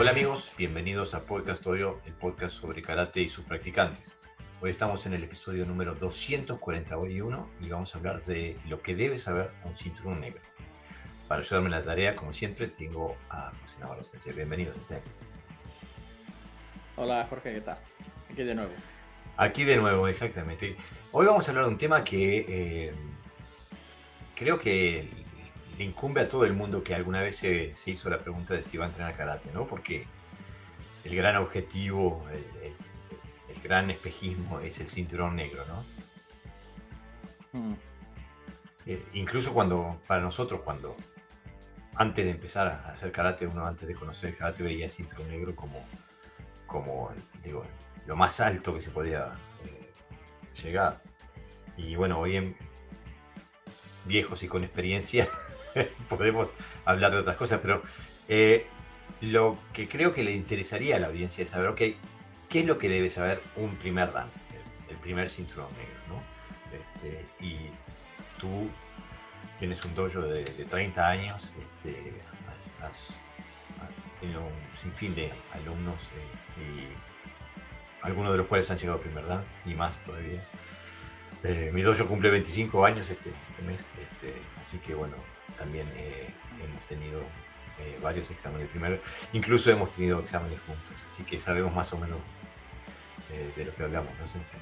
Hola amigos, bienvenidos a Podcast Oyo, el podcast sobre karate y sus practicantes. Hoy estamos en el episodio número 241 y vamos a hablar de lo que debe saber un cinturón negro. Para ayudarme en la tarea, como siempre, tengo a José Navarro Sensei. Bienvenido, Sensei. Hola Jorge, ¿qué tal? Aquí de nuevo. Aquí de nuevo, exactamente. Hoy vamos a hablar de un tema que creo que le incumbe a todo el mundo que alguna vez se hizo la pregunta de si va a entrenar karate, ¿no? Porque el gran objetivo, el gran espejismo es el cinturón negro, ¿no? Mm. Incluso para nosotros, cuando antes de empezar a hacer karate, uno antes de conocer el karate veía el cinturón negro como digo, lo más alto que se podía llegar. Y bueno, hoy en viejos y con experiencia podemos hablar de otras cosas, pero eh, lo que creo que le interesaría a la audiencia es saber, ok, ¿qué es lo que debe saber un primer dan, el primer cinturón negro, ¿no? Y tú tienes un dojo de 30 años, has, has tenido un sinfín de alumnos y algunos de los cuales han llegado a primer dan y más todavía. Mi dojo cumple 25 años este mes, así que bueno, también hemos tenido varios exámenes de primero, incluso hemos tenido exámenes juntos, así que sabemos más o menos de lo que hablamos, ¿no, Sensei?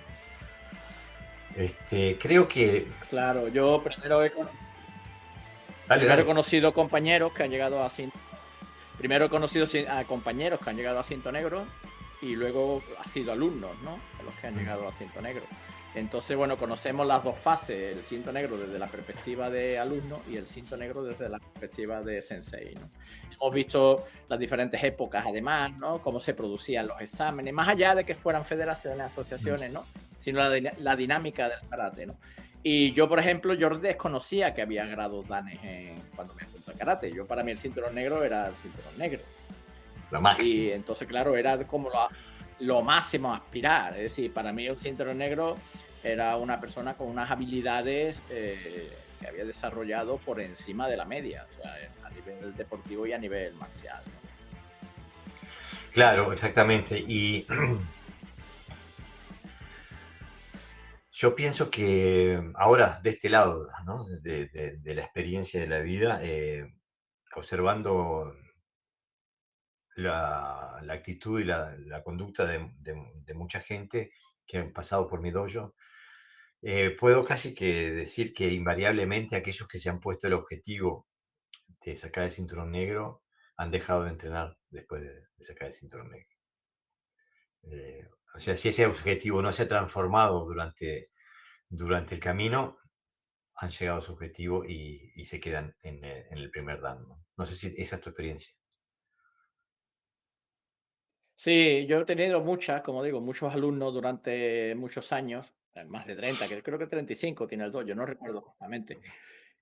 Creo que... Claro, yo Dale, primero he dale. conocido compañeros que han llegado a cinto, primero he conocido a compañeros que han llegado a cinto negro y luego ha sido alumnos, ¿no? A los que han Mm, llegado a cinto negro. Entonces, bueno, conocemos las dos fases, el cinto negro desde la perspectiva de alumno y el cinto negro desde la perspectiva de sensei, ¿no? Hemos visto las diferentes épocas, además, ¿no? Cómo se producían los exámenes, más allá de que fueran federaciones, mm. asociaciones, ¿no? Sino la dinámica del karate, ¿no? Y yo, por ejemplo, yo desconocía que había grados danes cuando me apunté al karate. Yo, para mí, el cinturón negro era el cinturón negro. Lo Y máximo. entonces, claro, era como lo máximo a aspirar. Es decir, para mí el cinturón negro era una persona con unas habilidades que había desarrollado por encima de la media, o sea, a nivel deportivo y a nivel marcial, ¿no? Claro, exactamente. Y yo pienso que ahora, de este lado, ¿no? De la experiencia de la vida, observando la actitud y la conducta de mucha gente que han pasado por mi dojo, puedo casi que decir que invariablemente aquellos que se han puesto el objetivo de sacar el cinturón negro han dejado de entrenar después de sacar el cinturón negro. O sea, si ese objetivo no se ha transformado durante el camino, han llegado a su objetivo y se quedan en el primer dan, ¿no? No sé si esa es tu experiencia. Sí, yo he tenido muchas, como digo, muchos alumnos durante muchos años, más de 30, que creo que 35 tiene el dojo, no recuerdo exactamente.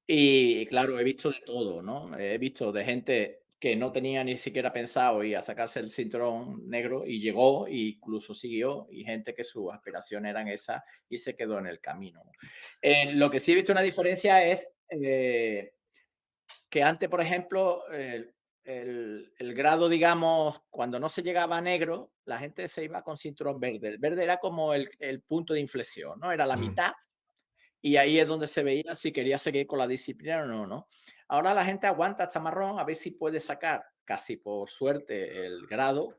Y claro, he visto de todo, ¿no? He visto de gente que no tenía ni siquiera pensado ir a sacarse el cinturón negro y llegó, e incluso siguió, y gente que sus aspiraciones eran esas y se quedó en el camino, ¿no? Lo que sí he visto una diferencia es que antes, por ejemplo, el grado, digamos, cuando no se llegaba a negro, la gente se iba con cinturón verde. El verde era como el punto de inflexión, ¿no? Era la Mm, mitad y ahí es donde se veía si quería seguir con la disciplina o no, ¿no? Ahora la gente aguanta hasta marrón a ver si puede sacar, casi por suerte, el grado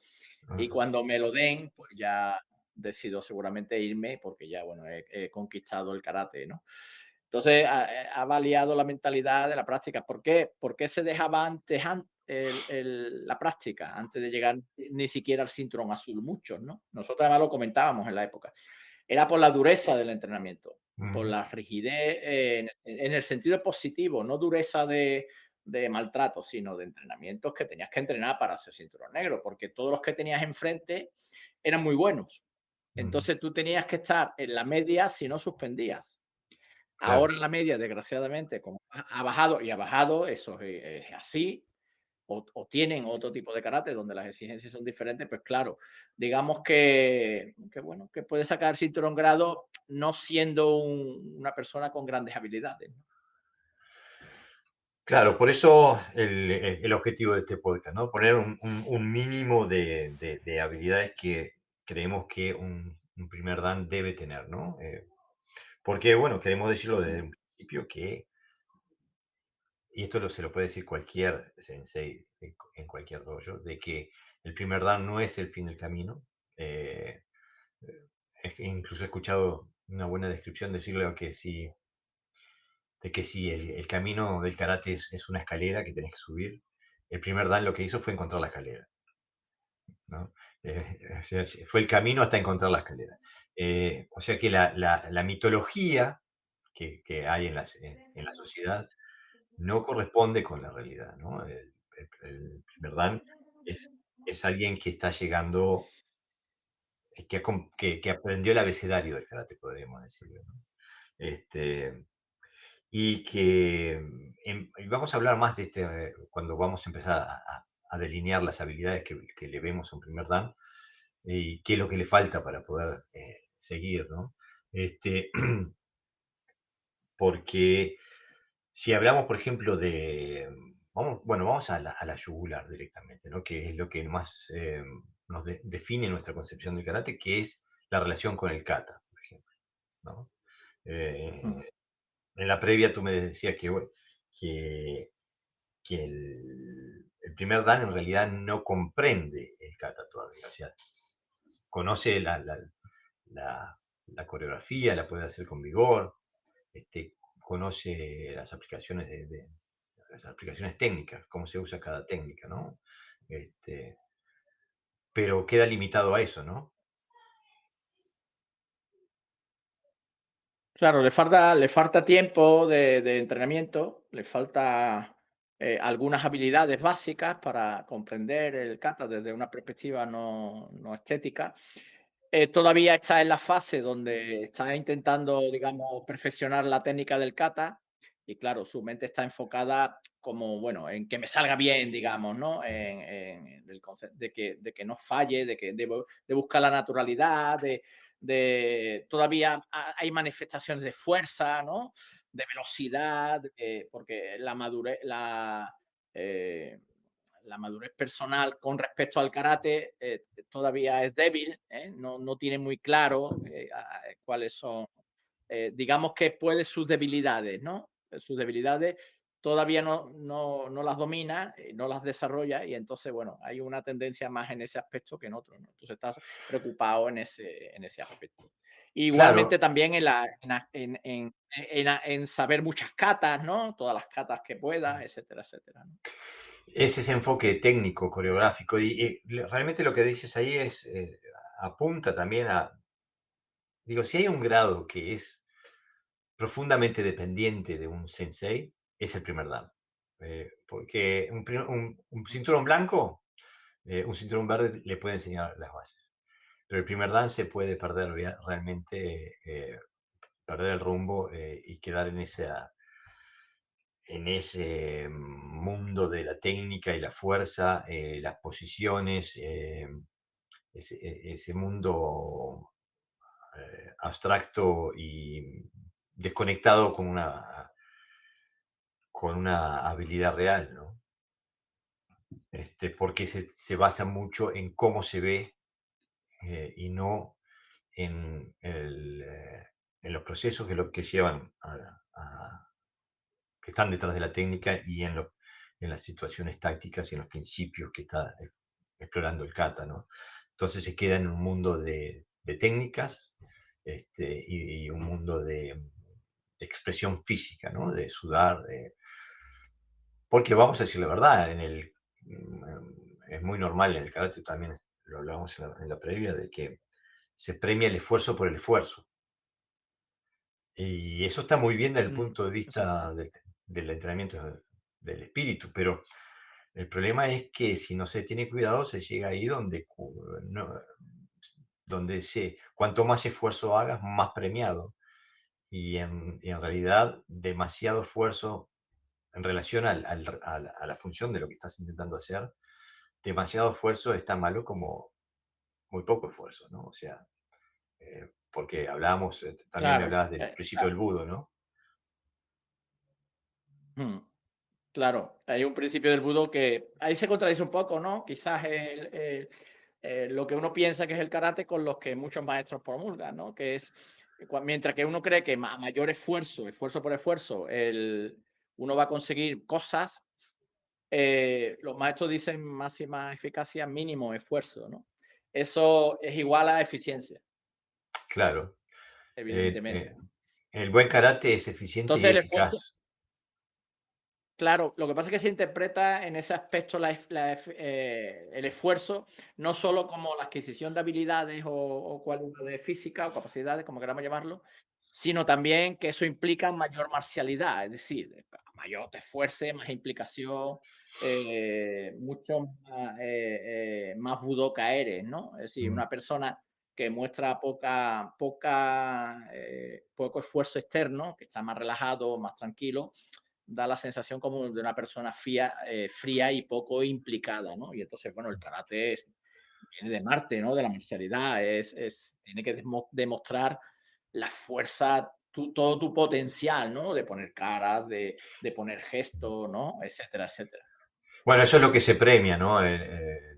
y mm. cuando me lo den, pues ya decido seguramente irme porque ya, bueno, he conquistado el karate, ¿no? Entonces, ha variado la mentalidad de la práctica. ¿Por qué se dejaba antes la práctica, antes de llegar ni siquiera al cinturón azul? Muchos, ¿no? Nosotros además lo comentábamos en la época. Era por la dureza del entrenamiento, por Ujú. la rigidez en el sentido positivo, no dureza de maltrato, sino de entrenamientos que tenías que entrenar para ser cinturón negro, porque todos los que tenías enfrente eran muy buenos. Ujú. Entonces tú tenías que estar en la media si no suspendías. Claro. Ahora la media, desgraciadamente, como ha bajado y ha bajado, eso es así, o tienen otro tipo de carácter donde las exigencias son diferentes, pues claro, digamos que bueno, que puede sacar cinturón grado no siendo una persona con grandes habilidades, ¿no? Claro, por eso el objetivo de este podcast, ¿no? Poner un mínimo de habilidades que creemos que un primer dan debe tener, ¿no? Porque, bueno, queremos decirlo desde Mm, un principio que, y esto se lo puede decir cualquier sensei en cualquier dojo, de que el primer dan no es el fin del camino. Eh, es que incluso he escuchado una buena descripción decirle de que si el camino del karate es una escalera que tenés que subir, el primer dan lo que hizo fue encontrar la escalera, ¿no? O sea, fue el camino hasta encontrar la escalera. O sea que la mitología que hay en la sociedad no corresponde con la realidad, ¿no? El primer dan es alguien que está llegando, que aprendió el abecedario del karate, podríamos decirlo, ¿no? Este, y que y vamos a hablar más de este cuando vamos a empezar a delinear las habilidades que le vemos a un primer dan y qué es lo que le falta para poder seguir, ¿no? Este, porque si hablamos, por ejemplo, vamos a la yugular directamente, ¿no? Que es lo que más nos define nuestra concepción del karate, que es la relación con el kata, por ejemplo, ¿no? mm. Eh, en la previa tú me decías que, bueno, que que el primer dan en realidad no comprende el kata todavía. O sea, conoce la- la coreografía, la puede hacer con vigor, conoce las aplicaciones las aplicaciones técnicas, cómo se usa cada técnica, ¿no? Este, pero queda limitado a eso, ¿no? Claro, le falta tiempo de entrenamiento, le falta, algunas habilidades básicas para comprender el kata desde una perspectiva no estética. Todavía está en la fase donde está intentando, digamos, perfeccionar la técnica del kata y claro, su mente está enfocada como, bueno, en que me salga bien, digamos, ¿no? En el concepto de que no falle, de buscar la naturalidad, todavía hay manifestaciones de fuerza, ¿no? De velocidad, porque eh, la madurez personal con respecto al karate todavía es débil, ¿eh? No tiene muy claro cuáles son, digamos que puede sus debilidades, ¿no? Sus debilidades todavía no las domina, no las desarrolla y entonces, bueno, hay una tendencia más en ese aspecto que en otro, ¿no? Entonces estás preocupado en ese aspecto. Igualmente Claro, también en saber muchas catas, ¿no? Todas las catas que pueda, etcétera, etcétera, ¿no? es ese enfoque técnico, coreográfico, realmente lo que dices ahí apunta también digo, si hay un grado que es profundamente dependiente de un sensei, es el primer dan. Porque un cinturón blanco, un cinturón verde le puede enseñar las bases. Pero el primer dan se puede perder realmente, perder el rumbo y quedar en ese mundo de la técnica y la fuerza, las posiciones, ese mundo abstracto y desconectado con una habilidad real, ¿no? Porque se basa mucho en cómo se ve y no en los procesos que llevan que están detrás de la técnica y en las situaciones tácticas y en los principios que está explorando el kata, ¿no? Entonces se queda en un mundo de técnicas y un mundo de expresión física, ¿no? De sudar, porque vamos a decir la verdad, es muy normal en el karate también, lo hablábamos en la previa, de que se premia el esfuerzo por el esfuerzo. Y eso está muy bien desde el Mm, punto de exacto. vista del entrenamiento del espíritu, pero el problema es que si no se tiene cuidado, se llega ahí donde cuanto más esfuerzo hagas, más premiado. Y en realidad, demasiado esfuerzo en relación a la función de lo que estás intentando hacer, demasiado esfuerzo es tan malo como muy poco esfuerzo, ¿no? O sea, porque también me Claro, hablabas del principio del budo, ¿no? mm. Claro, hay un principio del Budo que ahí se contradice un poco, ¿no? Quizás lo que uno piensa que es el karate con los que muchos maestros promulgan, ¿no? Que es, mientras que uno cree que a mayor esfuerzo, esfuerzo por esfuerzo, uno va a conseguir cosas, los maestros dicen máxima eficacia, mínimo esfuerzo, ¿no? Eso es igual a eficiencia, Claro. El, evidentemente, ¿no? el buen karate es eficiente y Entonces el esfuerzo. eficaz. Claro, lo que pasa es que se interpreta en ese aspecto el esfuerzo no solo como la adquisición de habilidades o cualidades físicas o capacidades, como queramos llamarlo, sino también que eso implica mayor marcialidad, es decir, mayor te esfuerce, más implicación, mucho más budoka eres, ¿no? Es decir, Mm, una persona que muestra poco esfuerzo externo, que está más relajado, más tranquilo, da la sensación como de una persona fría y poco implicada, ¿no? Y entonces, bueno, el karate viene de Marte, ¿no? De la marcialidad, tiene que demostrar la fuerza, todo tu potencial, ¿no? De poner caras, de poner gestos, ¿no? Etcétera, etcétera. Bueno, eso es lo que se premia, ¿no?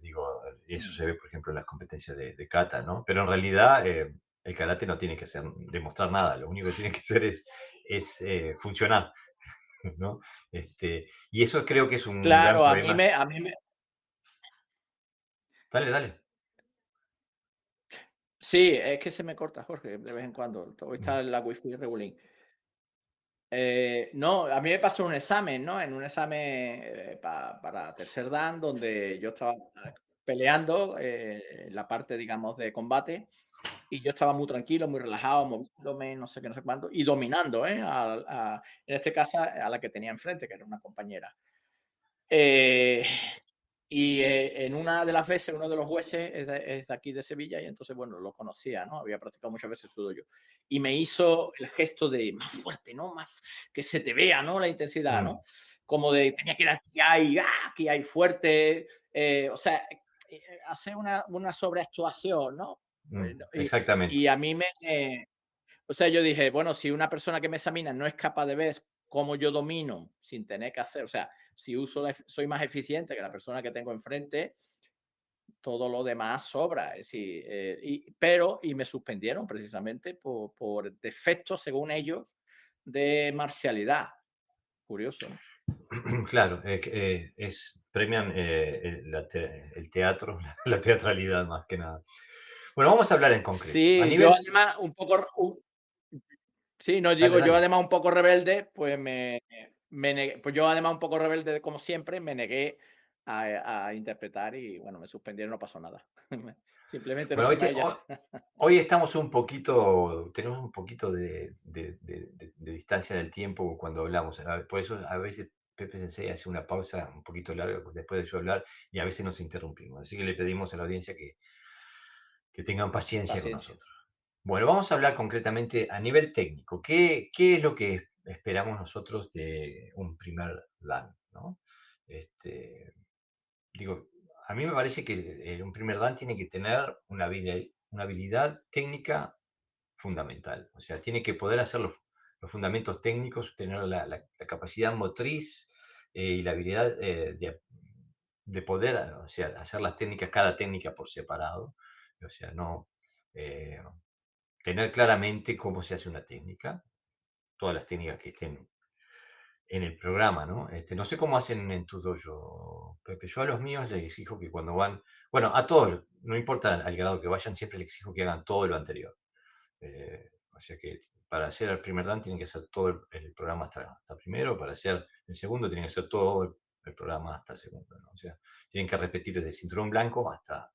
Digo, y eso Mm. se ve, por ejemplo, en las competencias de kata, ¿no? Pero en realidad el karate no tiene que hacer, demostrar nada, lo único que tiene que hacer es funcionar, ¿no? Y eso creo que es un gran Claro, problema. a mí me, Dale, dale. sí, es que se me corta, Jorge, de vez en cuando. Hoy Mm, está la wifi regulín. No, a mí me pasó un examen, ¿no? En un examen para tercer dan, donde yo estaba peleando en la parte, digamos, de combate, y yo estaba muy tranquilo, muy relajado, moviéndome, no sé qué, no sé cuánto, y dominando, ¿eh? En este caso, a la que tenía enfrente, que era una compañera. Eh, en una de las veces, uno de los jueces es de aquí de Sevilla y entonces, bueno, lo conocía, ¿no? Había practicado muchas veces sudo yo. Y me hizo el gesto de más fuerte, ¿no? Más que se te vea, ¿no? La intensidad, mm, ¿no? Como de tenía que ir aquí hay fuerte, o sea, hacer una sobreactuación, ¿no? mm, Y, exactamente. y a mí o sea, yo dije, bueno, si una persona que me examina no es capaz de ver cómo yo domino sin tener que hacer, o sea, si soy más eficiente que la persona que tengo enfrente, todo lo demás sobra. Es decir, y me suspendieron precisamente por defectos, según ellos, de marcialidad. Curioso, ¿no? Claro, premian el teatro, la teatralidad más que nada. Bueno, vamos a hablar en concreto. A Sí, yo nivel, además un poco, sí, no dale, digo, yo dale. además un poco rebelde, pues me negué, pues yo además un poco rebelde como siempre, me negué a interpretar y bueno, me suspendieron, no pasó nada. Simplemente no Bueno, firmé y ya está. hoy estamos tenemos un poquito de distancia en el tiempo cuando hablamos. Por eso a veces Pepe Sensei hace una pausa un poquito larga después de yo hablar y a veces nos interrumpimos. Así que le pedimos a la audiencia que tengan paciencia con Paciencia. nosotros. Bueno, vamos a hablar concretamente a nivel técnico. ¿Qué es lo que esperamos nosotros de un primer dan, ¿no? Este, Digo, a mí me parece que un primer dan tiene que tener una habilidad técnica fundamental. O sea, tiene que poder hacer los fundamentos técnicos, tener la capacidad motriz y la habilidad de poder, o sea, hacer las técnicas, cada técnica por separado. O sea, no eh, tener claramente cómo se hace una técnica, todas las técnicas que estén en el programa, ¿no? No sé cómo hacen en tu dojo, Pepe. Yo a los míos les exijo que cuando van, bueno, a todos, no importa al grado que vayan, siempre les exijo que hagan todo lo anterior. O sea que para hacer el primer dan tienen que hacer todo el programa hasta primero, para hacer el segundo tienen que hacer todo el programa hasta segundo, ¿no? O sea, tienen que repetir desde cinturón blanco hasta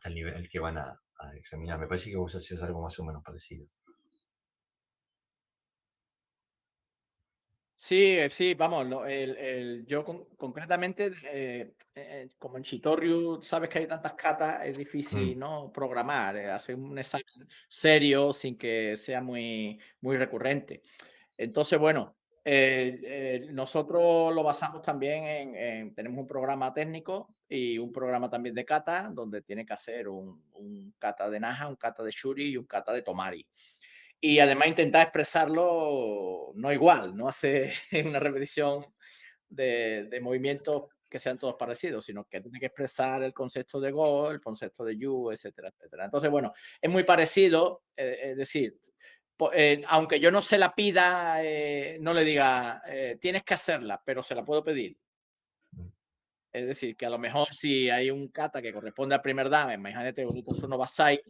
el nivel que van a examinar. Me parece que vos hacés algo más o menos parecido. Sí, sí, vamos, yo concretamente, como en Shitoryu, sabes que hay tantas catas, es Mm, difícil, ¿no? Programar, hacer un examen serio sin que sea muy recurrente. Entonces, bueno, nosotros lo basamos también tenemos un programa técnico y un programa también de kata, donde tiene que hacer un kata de Naha, un kata de Shuri y un kata de Tomari. y además intentar expresarlo no igual, no hacer una repetición de movimientos que sean todos parecidos, sino que tiene que expresar el concepto de gol, el concepto de you, etcétera, etcétera. Entonces, bueno, es muy parecido, es decir, aunque yo no se la pida, no le diga, tienes que hacerla, pero se la puedo pedir. Es decir, que a lo mejor si hay un kata que corresponde al primer dame, imagínate Bonito Sono Basai,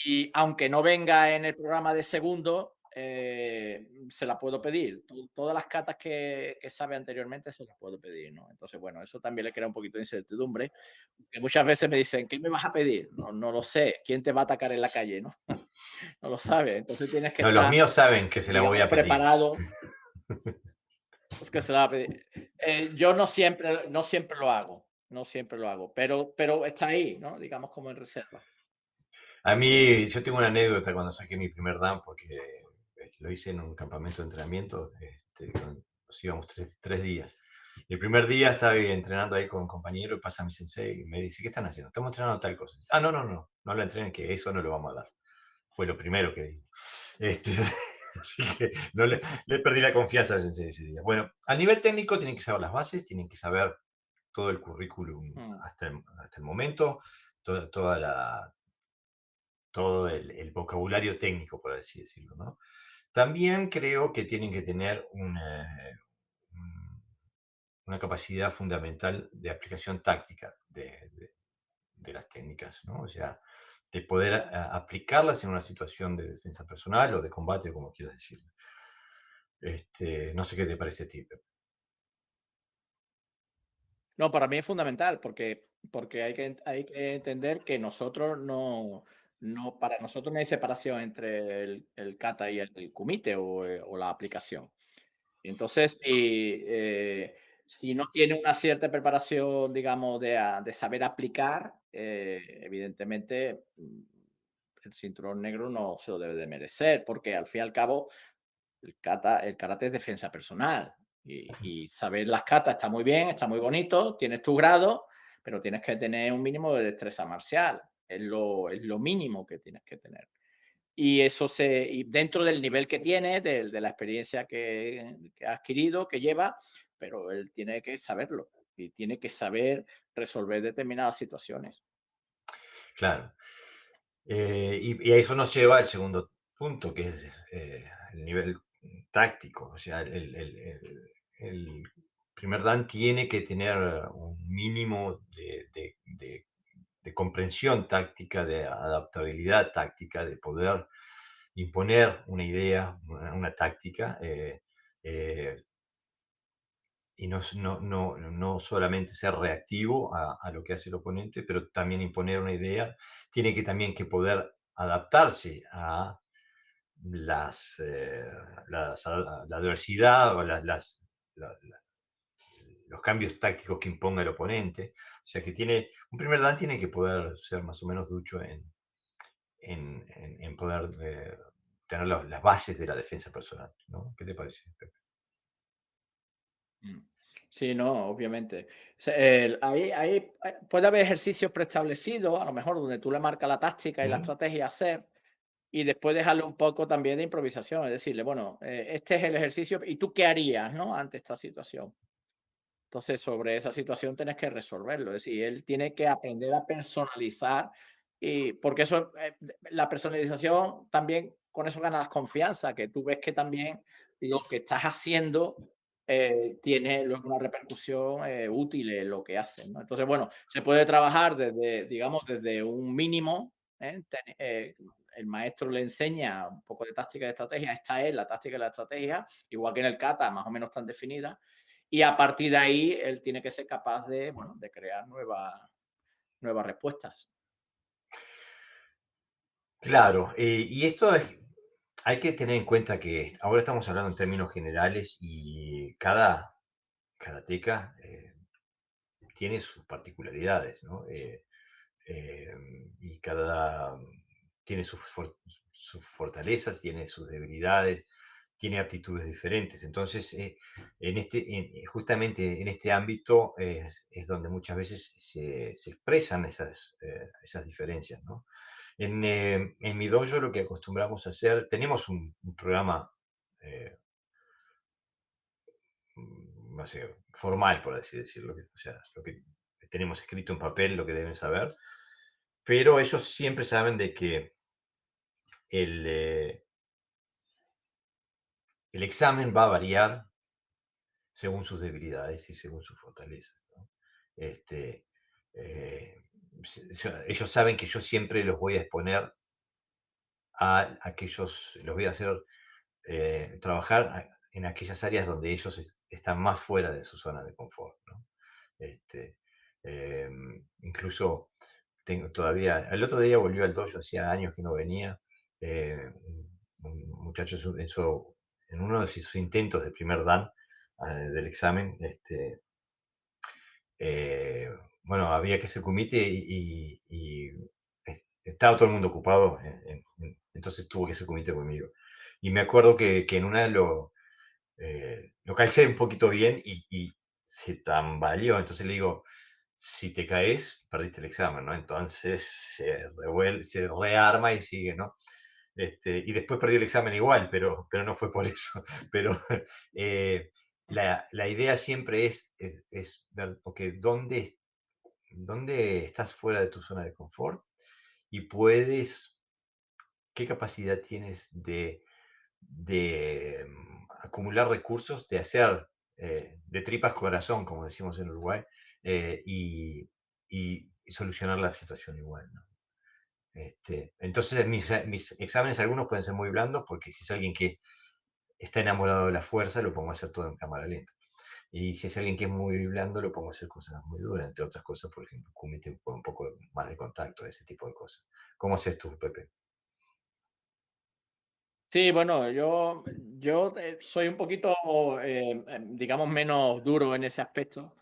y aunque no venga en el programa de segundo, se la puedo pedir. Todas las catas que sabe anteriormente se las puedo pedir, ¿no? Entonces, bueno, eso también le crea un poquito de incertidumbre, que muchas veces me dicen: "¿Qué me vas a pedir?". No lo sé. ¿Quién te va a atacar en la calle?, ¿no? No lo sabes. Entonces tienes que No, los estar, míos saben que se la voy digamos, a pedir. preparado. Es que se la va a pedir. Yo no siempre lo hago, no siempre lo hago, pero está ahí, ¿no? Digamos, como en reserva. A mí, yo tengo una anécdota cuando saqué mi primer Dan, porque lo hice en un campamento de entrenamiento, nos íbamos 3 días. Y el primer día estaba ahí entrenando ahí con un compañero y pasa mi sensei y me dice, ¿qué están haciendo? Estamos entrenando tal cosa. Ah, no, no, no, no la entrenen, que eso no lo vamos a dar. Fue lo primero que dijo. Este, así que no le perdí la confianza al sensei ese día. Bueno, a nivel técnico tienen que saber las bases, tienen que saber todo el currículum Mm. hasta el momento, toda todo el vocabulario técnico, por así decirlo, ¿no? También creo que tienen que tener una capacidad fundamental de aplicación táctica de las técnicas, ¿no? O sea, de poder aplicarlas en una situación de defensa personal o de combate, como quieras decirlo. No sé qué te parece a ti, Pep. No, para mí es fundamental porque hay que entender que nosotros para nosotros no hay separación entre el kata y el kumite o la aplicación. Entonces, si no tiene una cierta preparación, digamos, de saber aplicar, evidentemente, el cinturón negro no se lo debe de merecer, porque al fin y al cabo el karate es defensa personal y saber las katas está muy bien, está muy bonito, tienes tu grado, pero tienes que tener un mínimo de destreza marcial. Es lo mínimo que tienes que tener. Y dentro del nivel que tiene, de la experiencia que ha adquirido, que lleva, pero él tiene que saberlo y tiene que saber resolver determinadas situaciones. Claro. Y a eso nos lleva al segundo punto, que es el nivel táctico. O sea, el primer dan tiene que tener un mínimo de comprensión táctica, de adaptabilidad táctica, de poder imponer una idea, una táctica, eh, y no solamente ser reactivo a lo que hace el oponente, pero también imponer una idea. Tiene que también que poder adaptarse a la adversidad o los cambios tácticos que imponga el oponente. O sea que un primer dan tiene que poder ser más o menos ducho en poder tener las bases de la defensa personal, ¿no? ¿Qué te parece, Pepe? Mm. Sí, no, obviamente. Puede haber ejercicios preestablecidos, a lo mejor donde tú le marcas la táctica y la ¿Mm? estrategia a hacer, y después dejarle un poco también de improvisación, es decirle, bueno, este es el ejercicio, ¿y tú qué harías, no? Ante esta situación. Entonces, sobre esa situación tienes que resolverlo. Es decir, él tiene que aprender a personalizar y porque eso, la personalización también con eso ganas confianza, que tú ves que también lo que estás haciendo tiene luego una repercusión útil en lo que haces, ¿no? Entonces, bueno, se puede trabajar desde, digamos, desde un mínimo, el maestro le enseña un poco de táctica y de estrategia, esta es la táctica y la estrategia, igual que en el kata, más o menos están definidas, y a partir de ahí, él tiene que ser capaz de, bueno, de crear nuevas respuestas. Claro, y esto hay que tener en cuenta que ahora estamos hablando en términos generales y cada karateca tiene sus particularidades, ¿no? Y tiene sus fortalezas, tiene sus debilidades, tiene aptitudes diferentes. Entonces, justamente en este ámbito es donde muchas veces se expresan esas diferencias, ¿no? En mi dojo lo que acostumbramos a hacer, tenemos un programa, eh, no sé, formal, por así decirlo, o sea, lo que tenemos escrito en papel, lo que deben saber, pero ellos siempre saben de que el, eh, el examen va a variar según sus debilidades y según sus fortalezas, ¿no? Este, eh, ellos saben que yo siempre los voy a exponer a aquellos, los voy a hacer trabajar en aquellas áreas donde ellos están más fuera de su zona de confort, ¿no? Este, incluso tengo todavía, el otro día volvió al dojo, hacía años que no venía, un muchacho en uno de sus intentos de primer dan del examen, eh, bueno, había que hacer comité estaba todo el mundo ocupado, entonces tuvo que hacer comité conmigo. Y me acuerdo que en una lo calcé un poquito bien y se tambaleó. Entonces le digo, si te caes, perdiste el examen, ¿no? Entonces se rearma y sigue, ¿no? Y después perdió el examen igual, pero no fue por eso. Pero eh, la idea siempre es ver, ok, ¿dónde estás fuera de tu zona de confort? Y ¿qué capacidad tienes de acumular recursos, de hacer de tripas corazón, como decimos en Uruguay, y solucionar la situación igual, ¿no? Entonces, mis exámenes, algunos pueden ser muy blandos, porque si es alguien que está enamorado de la fuerza, lo pongo a hacer todo en cámara lenta. Y si es alguien que es muy blando, lo pongo a hacer cosas muy duras, entre otras cosas, por ejemplo, kumite con un poco más de contacto, ese tipo de cosas. ¿Cómo haces tú, Pepe? Sí, bueno, yo, soy un poquito, digamos, menos duro en ese aspecto,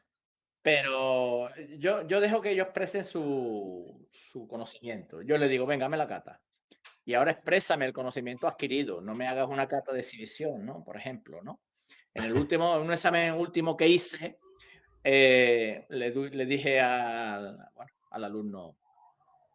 pero yo dejo que ellos expresen su conocimiento. Yo le digo: "Venga, hazme la cata, y ahora exprésame el conocimiento adquirido, no me hagas una cata de exhibición", ¿no? Por ejemplo, ¿no? En un examen último que hice, le dije al alumno: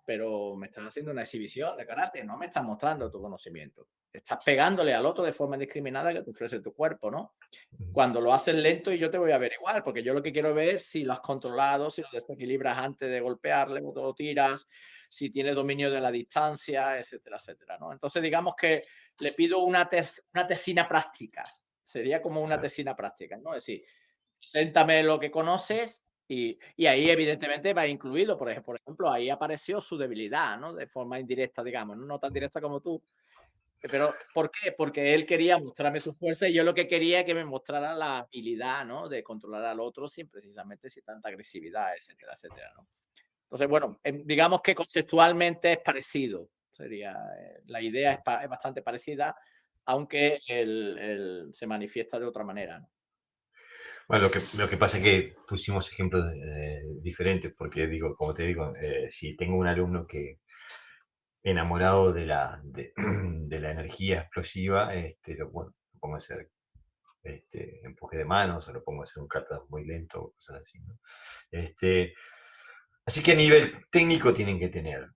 "Pero me estás haciendo una exhibición de karate, no me estás mostrando tu conocimiento. Estás pegándole al otro de forma indiscriminada que te ofrece tu cuerpo, ¿no? Ujú. Cuando lo haces lento y yo te voy a ver igual, porque yo lo que quiero ver es si lo has controlado, si lo desequilibras antes de golpearle, cuando lo tiras, si tienes dominio de la distancia, etcétera, etcétera, ¿no? Entonces, digamos que le pido una tesina práctica. Sería como una Claro. tesina práctica, ¿no? Es decir, preséntame lo que conoces y ahí evidentemente va incluido, por ejemplo, ahí apareció su debilidad, ¿no? De forma indirecta, digamos, no, no tan Ujú. directa como tú. Pero, ¿por qué? Porque él quería mostrarme su fuerza y yo lo que quería es que me mostrara la habilidad, ¿no? De controlar al otro sin precisamente sin tanta agresividad, etcétera, etcétera, ¿no? Entonces, bueno, digamos que conceptualmente es parecido. Sería, la idea es bastante parecida, aunque se manifiesta de otra manera, ¿no? Bueno, lo que pasa es que pusimos ejemplos diferentes, porque digo, como te digo, si tengo un alumno que enamorado de la energía explosiva, bueno, lo pongo a hacer empuje de manos, o lo pongo a hacer un kata muy lento, cosas así, ¿no? Este, Así que a nivel técnico tienen que tener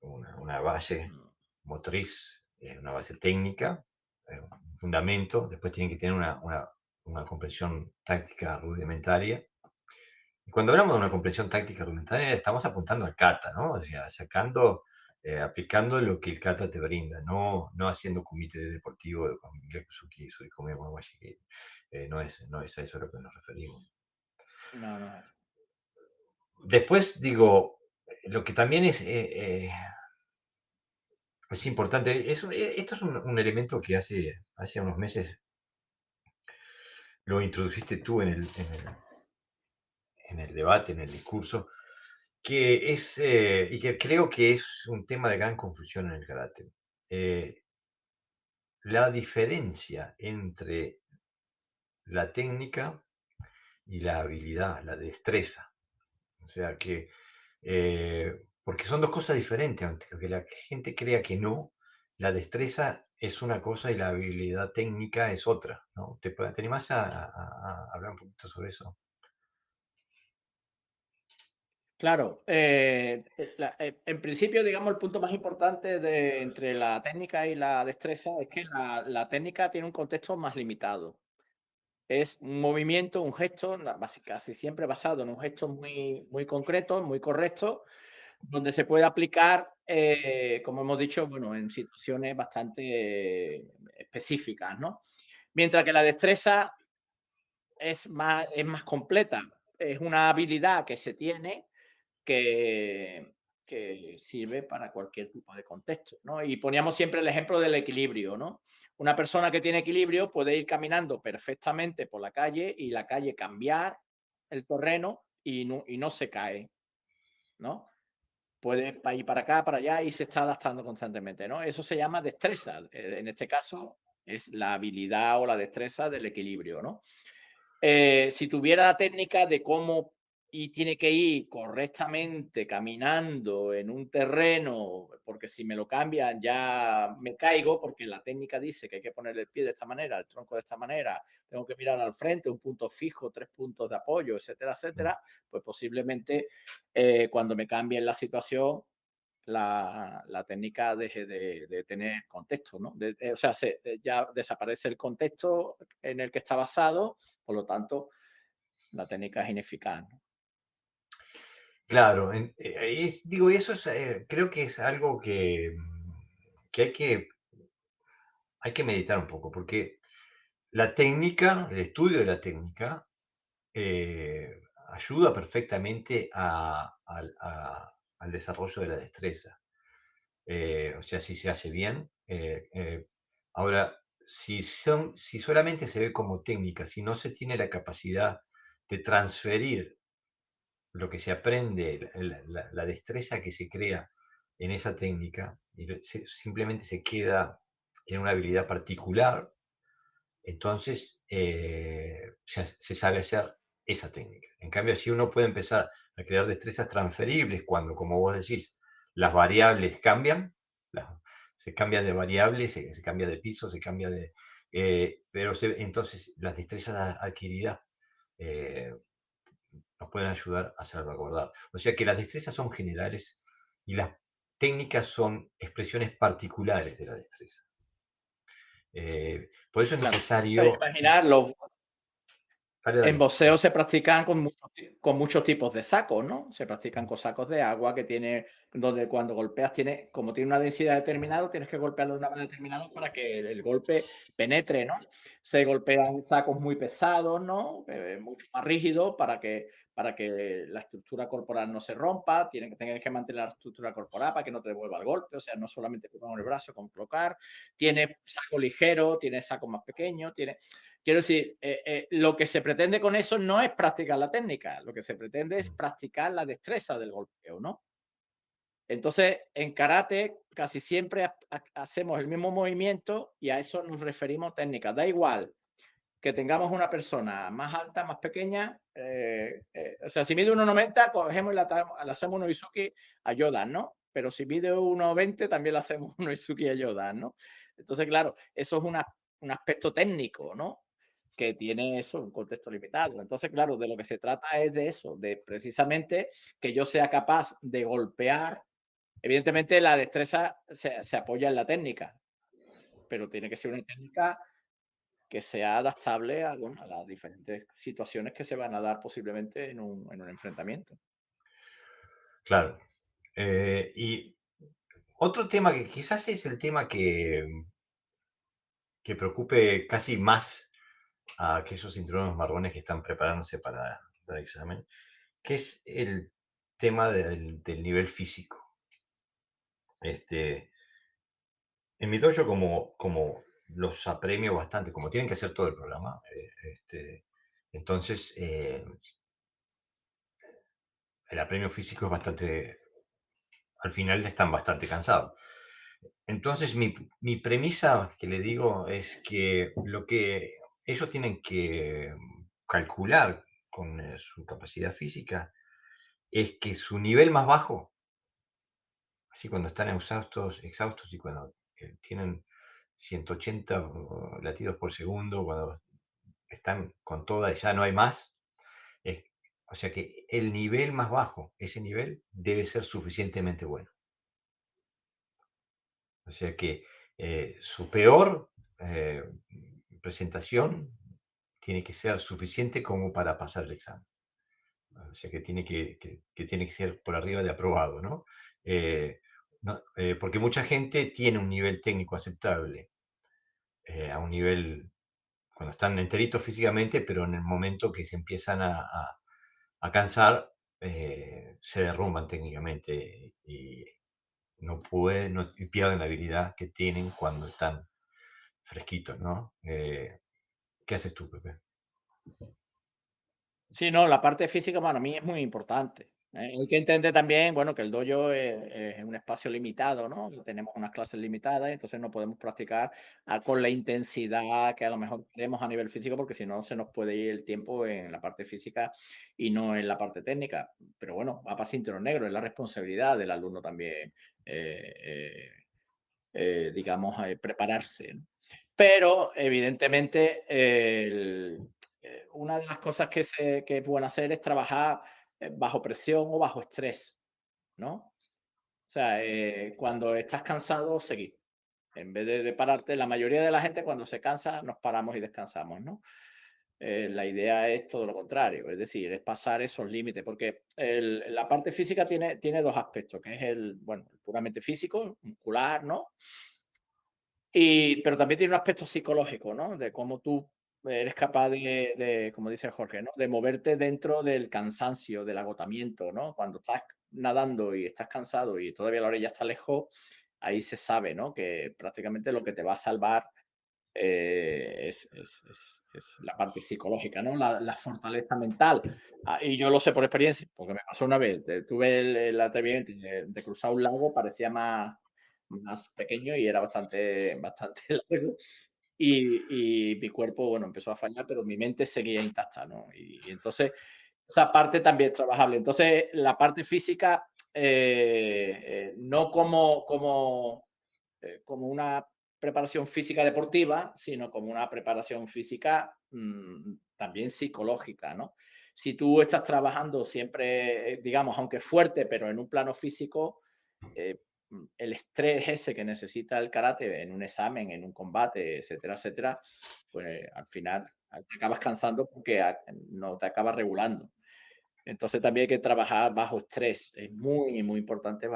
una base Mm. motriz, una base técnica, un fundamento, después tienen que tener una comprensión táctica rudimentaria. Y cuando hablamos de una comprensión táctica rudimentaria, estamos apuntando al kata, ¿no? O sea, aplicando lo que el kata te brinda, no haciendo kumite de deportivo con Gyakusuki, Surikomi, Wawashi, que no es a eso a lo que nos referimos. No, no es. Después, digo, lo que también es importante, esto es un elemento que hace unos meses lo introduciste tú en el debate, en el discurso, y que creo que es un tema de gran confusión en el karate. Eh, la diferencia entre la técnica y la habilidad, la destreza. O sea que, porque son dos cosas diferentes, aunque la gente crea que no, la destreza es una cosa y la habilidad técnica es otra, ¿no? ¿Te animás a hablar un poquito sobre eso? Claro, en principio, digamos, el punto más importante entre la técnica y la destreza es que la técnica tiene un contexto más limitado. Es un movimiento, un gesto, casi siempre basado en un gesto muy concreto, muy correcto, donde se puede aplicar, como hemos dicho, bueno, en situaciones bastante específicas, ¿no? Mientras que la destreza es más completa. Es una habilidad que se tiene que, que sirve para cualquier tipo de contexto, ¿no? Y poníamos siempre el ejemplo del equilibrio, ¿no? Una persona que tiene equilibrio puede ir caminando perfectamente por la calle y la calle cambiar el terreno y no se cae, ¿no? Puede ir para acá, para allá y se está adaptando constantemente, ¿no? Eso se llama destreza. En este caso es la habilidad o la destreza del equilibrio, ¿no? Si tuviera la técnica de cómo y tiene que ir correctamente caminando en un terreno, porque si me lo cambian ya me caigo, porque la técnica dice que hay que poner el pie de esta manera, el tronco de esta manera, tengo que mirar al frente, un punto fijo, 3 puntos de apoyo, etcétera, Mm. etcétera, pues posiblemente cuando me cambie la situación, la técnica deje de tener contexto, ¿no? O sea, ya desaparece el contexto en el que está basado, por lo tanto, la técnica es ineficaz, ¿no? Claro, digo, eso es, creo que es algo que hay que meditar un poco, porque la técnica, el estudio de la técnica, eh, ayuda perfectamente al desarrollo de la destreza. O sea, si se hace bien. Ahora, si solamente se ve como técnica, si no se tiene la capacidad de transferir lo que se aprende, la destreza que se crea en esa técnica, y simplemente se queda en una habilidad particular, entonces se sabe hacer esa técnica. En cambio, si uno puede empezar a crear destrezas transferibles cuando, como vos decís, las variables cambian, las- se cambia de variables, se cambia de piso, se cambia de... pero entonces las destrezas adquiridas eh, nos pueden ayudar a salvaguardar. O sea que las destrezas son generales y las técnicas son expresiones particulares de la destreza. Por eso es Claro. Te voy a necesario... imaginar, Dale, en dale. boxeo se practican con muchos tipos de sacos, ¿no? Se practican con sacos de agua que tiene, donde cuando golpeas tiene, como tiene una densidad determinada, tienes que golpearlo de una manera determinada para que el golpe penetre, ¿no? Se golpean sacos muy pesados, ¿no? Mucho más rígidos para que la estructura corporal no se rompa, tienes que mantener la estructura corporal para que no te devuelva el golpe, o sea, no solamente con el brazo, con colocar. Tiene saco ligero, tiene saco más pequeño, tiene... Quiero decir, lo que se pretende con eso no es practicar la técnica, lo que se pretende es Mm. practicar la destreza del golpeo, ¿no? Entonces, en karate casi siempre hacemos el mismo movimiento y a eso nos referimos técnica. Da igual que tengamos una persona más alta, más pequeña, o sea, si mide 1,90, cogemos y la hacemos un Izuki a Yodan, ¿no? Pero si mide 1,20, también le hacemos un Izuki a Yodan, ¿no? Entonces, claro, eso es un aspecto técnico, ¿no? Que tiene eso, un contexto limitado. Entonces, claro, de lo que se trata es de eso, de precisamente que yo sea capaz de golpear. Evidentemente, la destreza se apoya en la técnica, pero tiene que ser una técnica que sea adaptable a, bueno, a las diferentes situaciones que se van a dar posiblemente en un enfrentamiento. Claro. Y otro tema que quizás es el tema que preocupe casi más a aquellos cinturones marrones que están preparándose para el examen, que es el tema del nivel físico. Este, en mi dojo, como los apremio bastante, como tienen que hacer todo el programa, entonces el apremio físico es bastante, al final están bastante cansados. Entonces, mi premisa que le digo es que lo que ellos tienen que calcular con su capacidad física es que su nivel más bajo, así cuando están exhaustos y cuando tienen 180 latidos por segundo, cuando están con toda y ya no hay más, es O sea que el nivel más bajo, ese nivel, debe ser suficientemente bueno. O sea que su peor presentación tiene que ser suficiente como para pasar el examen. O sea que que tiene que ser por arriba de aprobado, ¿no? Eh, porque mucha gente tiene un nivel técnico aceptable, a un nivel cuando están enteritos físicamente, pero en el momento que se empiezan a cansar, se derrumban técnicamente y y pierden la habilidad que tienen cuando están fresquitos, ¿no? ¿Qué haces tú, Pepe? Sí, no, la parte física para mí es muy importante. Hay que entender también, bueno, que el dojo es un espacio limitado, ¿no? Y tenemos unas clases limitadas, entonces no podemos practicar con la intensidad que a lo mejor queremos a nivel físico, porque si no se nos puede ir el tiempo en la parte física y no en la parte técnica. Pero bueno, va para cinturón negro, es la responsabilidad del alumno también, eh, eh, digamos, prepararse, ¿no? Pero evidentemente, una de las cosas que es bueno hacer es trabajar bajo presión o bajo estrés, ¿no? O sea, cuando estás cansado, seguir. En vez de pararte, la mayoría de la gente cuando se cansa nos paramos y descansamos, ¿no? La idea es todo lo contrario, es decir, es pasar esos límites, porque la parte física tiene dos aspectos, que es bueno, el puramente físico, muscular, ¿no? Pero también tiene un aspecto psicológico, ¿no? De cómo tú eres capaz como dice Jorge, ¿no? De moverte dentro del cansancio, del agotamiento, ¿no? Cuando estás nadando y estás cansado y todavía la orilla está lejos, ahí se sabe, ¿no? Que prácticamente lo que te va a salvar es la parte psicológica, ¿no? La fortaleza mental. Y yo lo sé por experiencia, porque me pasó una vez. Tuve el atrevimiento de cruzar un lago, parecía más pequeño y era bastante largo. Y mi cuerpo, bueno, empezó a fallar, pero mi mente seguía intacta, ¿no? Y entonces, esa parte también es trabajable. Entonces, la parte física, no como una preparación física deportiva, sino como una preparación física también psicológica, ¿no? Si tú estás trabajando siempre, digamos, aunque fuerte, pero en un plano físico, eh, el estrés ese que necesita el karate en un examen, en un combate, etcétera, etcétera, pues al final te acabas cansando porque no te acabas regulando. Entonces también hay que trabajar bajo estrés. Es muy, muy importante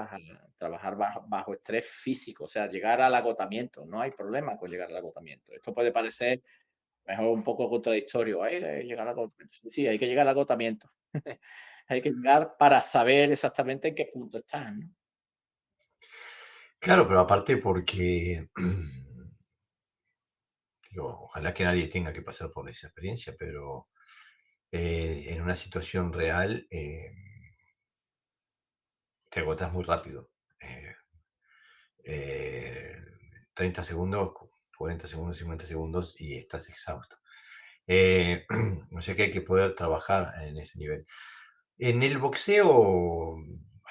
trabajar bajo estrés físico, o sea, llegar al agotamiento. No hay problema con llegar al agotamiento. Esto puede parecer mejor un poco contradictorio. Hay que llegar al agotamiento. Sí, sí, hay que llegar al agotamiento. Hay que llegar para saber exactamente en qué punto estás, ¿no? Claro, pero aparte porque, digo, ojalá que nadie tenga que pasar por esa experiencia, pero en una situación real te agotas muy rápido. Eh, eh, 30 segundos, 40 segundos, 50 segundos y estás exhausto. O sea que hay que poder trabajar en ese nivel. En el boxeo,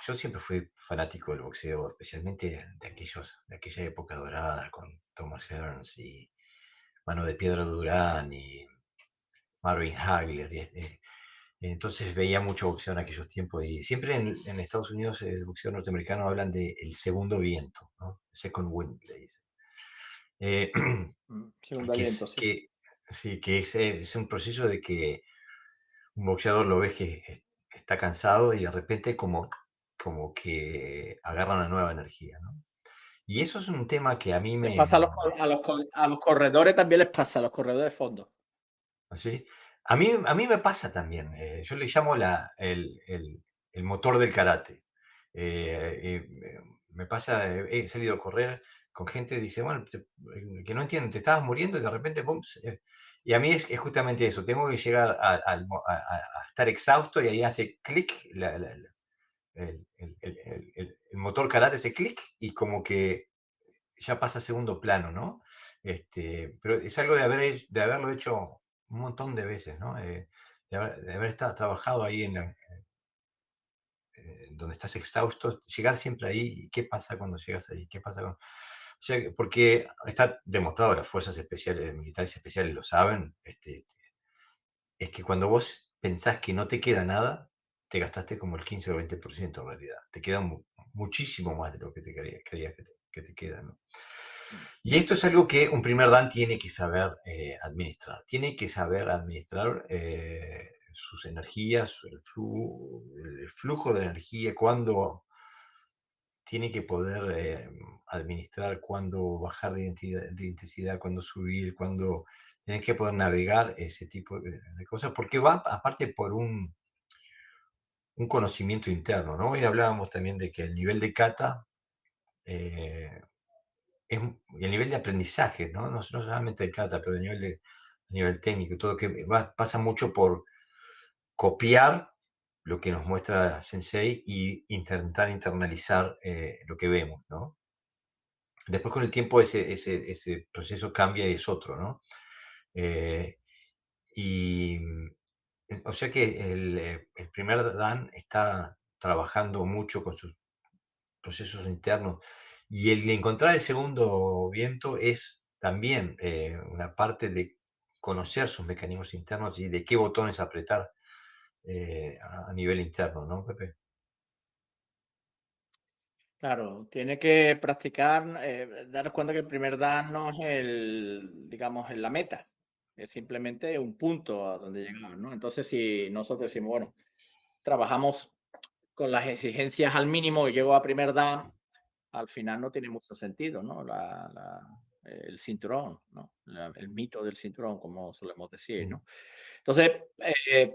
yo siempre fui fanático del boxeo, especialmente de aquella época dorada con Thomas Hearns y Mano de Piedra Durán y Marvin Hagler. Entonces veía mucho boxeo en aquellos tiempos y siempre en Estados Unidos el boxeo norteamericano hablan de el segundo viento, ¿no? Second wind, le dicen. Eh, Segundo aliento, sí. sí, que es un proceso de que un boxeador lo ves que está cansado y de repente como que agarra una nueva energía, ¿no? Y eso es un tema que a mí Les pasa a los corredores también les pasa, a los corredores de fondo. ¿sí? A mí me pasa también, yo le llamo el motor del karate. Me pasa, he salido a correr con gente que dice, bueno, que no entienden, te estabas muriendo y de repente, pum, y a mí es justamente eso, tengo que llegar a estar exhausto y ahí hace clic, el motor karate hace clic y como que ya pasa a segundo plano, ¿no? Pero es algo de haberlo hecho un montón de veces, ¿no? De haber trabajado ahí donde estás exhausto, llegar siempre ahí, ¿y qué pasa cuando llegas ahí? ¿Qué pasa o sea, porque está demostrado, las fuerzas especiales, militares especiales lo saben, es que cuando vos pensás que no te queda nada, te gastaste como el 15 o 20% en realidad. Te queda muchísimo más de lo que te creías que te queda, ¿no? Mm. Y esto es algo que un primer dan tiene que saber administrar. Tiene que saber administrar sus energías, el flujo de energía, cuándo tiene que poder administrar, cuándo bajar de intensidad, cuándo subir, cuándo tiene que poder navegar ese tipo de cosas, porque va aparte por un conocimiento interno, ¿no? Hoy hablábamos también de que el nivel de cata eh, y el nivel de aprendizaje, ¿no? No solamente el kata, pero a nivel técnico, todo que pasa mucho por copiar lo que nos muestra Sensei y intentar internalizar lo que vemos, ¿no? Después con el tiempo ese proceso cambia y es otro, ¿no? Eh, y o sea que el primer Dan está trabajando mucho con sus procesos internos. Y el encontrar el segundo viento es también una parte de conocer sus mecanismos internos y de qué botones apretar a nivel interno, ¿no, Pepe? Claro, tiene que practicar, daros cuenta que el primer dan no es digamos, es la meta, es simplemente un punto a donde llegar, ¿no? Entonces, si nosotros decimos, bueno, trabajamos con las exigencias al mínimo y llego a primer dan, al final no tiene mucho sentido, ¿no? El cinturón, ¿no? El mito del cinturón, como solemos decir, Mm. ¿no? Entonces,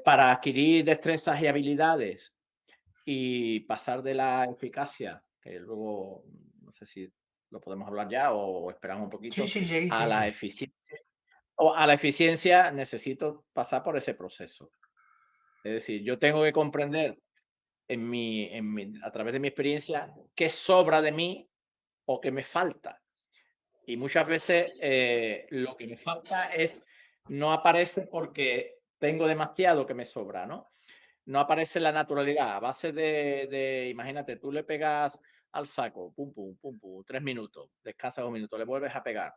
para adquirir destrezas y habilidades y pasar de la eficacia, que luego no sé si lo podemos hablar ya o esperamos un Sí, poquito, sí, seguí, a seguí, la seguí. eficiencia o a la eficiencia necesito pasar por ese proceso. Es decir, yo tengo que comprender a través de mi experiencia qué sobra de mí o qué me falta. Y muchas veces lo que me falta no aparece porque tengo demasiado que me sobra, ¿no? No aparece la naturalidad. A base imagínate, tú le pegas al saco, pum, pum, pum, pum, 3 minutos, descansas un minuto, le vuelves a pegar,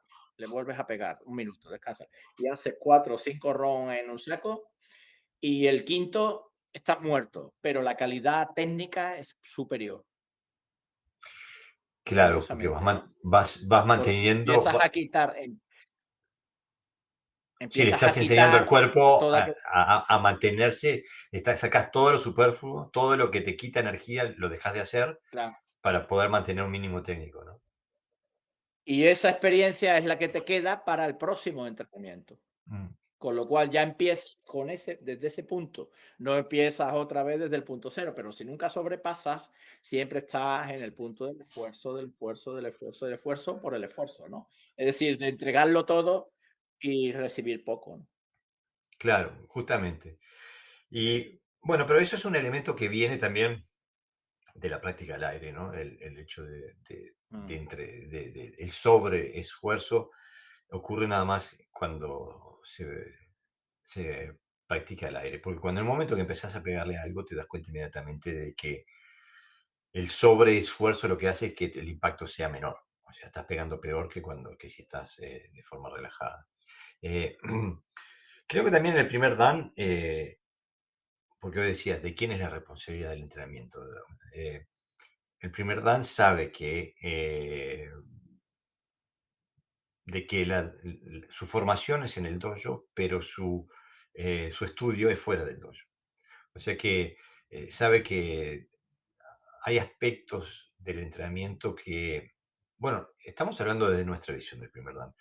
un minuto, descansas. Y haces 4 o 5 rounds en un saco y el quinto estás muerto, pero la calidad técnica es superior, Claro, porque curiosamente, ¿no? vas Porque manteniendo, sí, le empiezas a estás enseñando al quitar cuerpo toda. a mantenerse, sacas todo lo superfluo, todo lo que te quita energía, lo dejas de hacer Claro. para poder mantener un mínimo técnico, ¿no? Y esa experiencia es la que te queda para el próximo entrenamiento. Mm. Con lo cual ya empiezas desde ese punto. No empiezas otra vez desde el punto cero, pero si nunca sobrepasas, siempre estás en el punto del esfuerzo, del esfuerzo, del esfuerzo, del esfuerzo por el esfuerzo, ¿no? Es decir, de entregarlo todo y recibir poco, ¿no? Claro, justamente. Y bueno, pero eso es un elemento que viene también de la práctica al aire, ¿no? El hecho Mm. el sobreesfuerzo ocurre nada más cuando se practica al aire, porque cuando en el momento que empezás a pegarle a algo te das cuenta inmediatamente de que el sobreesfuerzo lo que hace es que el impacto sea menor. O sea, estás pegando peor que si estás de forma relajada. Eh, creo que también el primer dan, porque hoy decías, ¿de quién es la responsabilidad del entrenamiento? Eh, el primer dan sabe de que su formación es en el dojo, pero su estudio es fuera del dojo. O sea que sabe que hay aspectos del entrenamiento que, bueno, estamos hablando de nuestra visión del primer dan.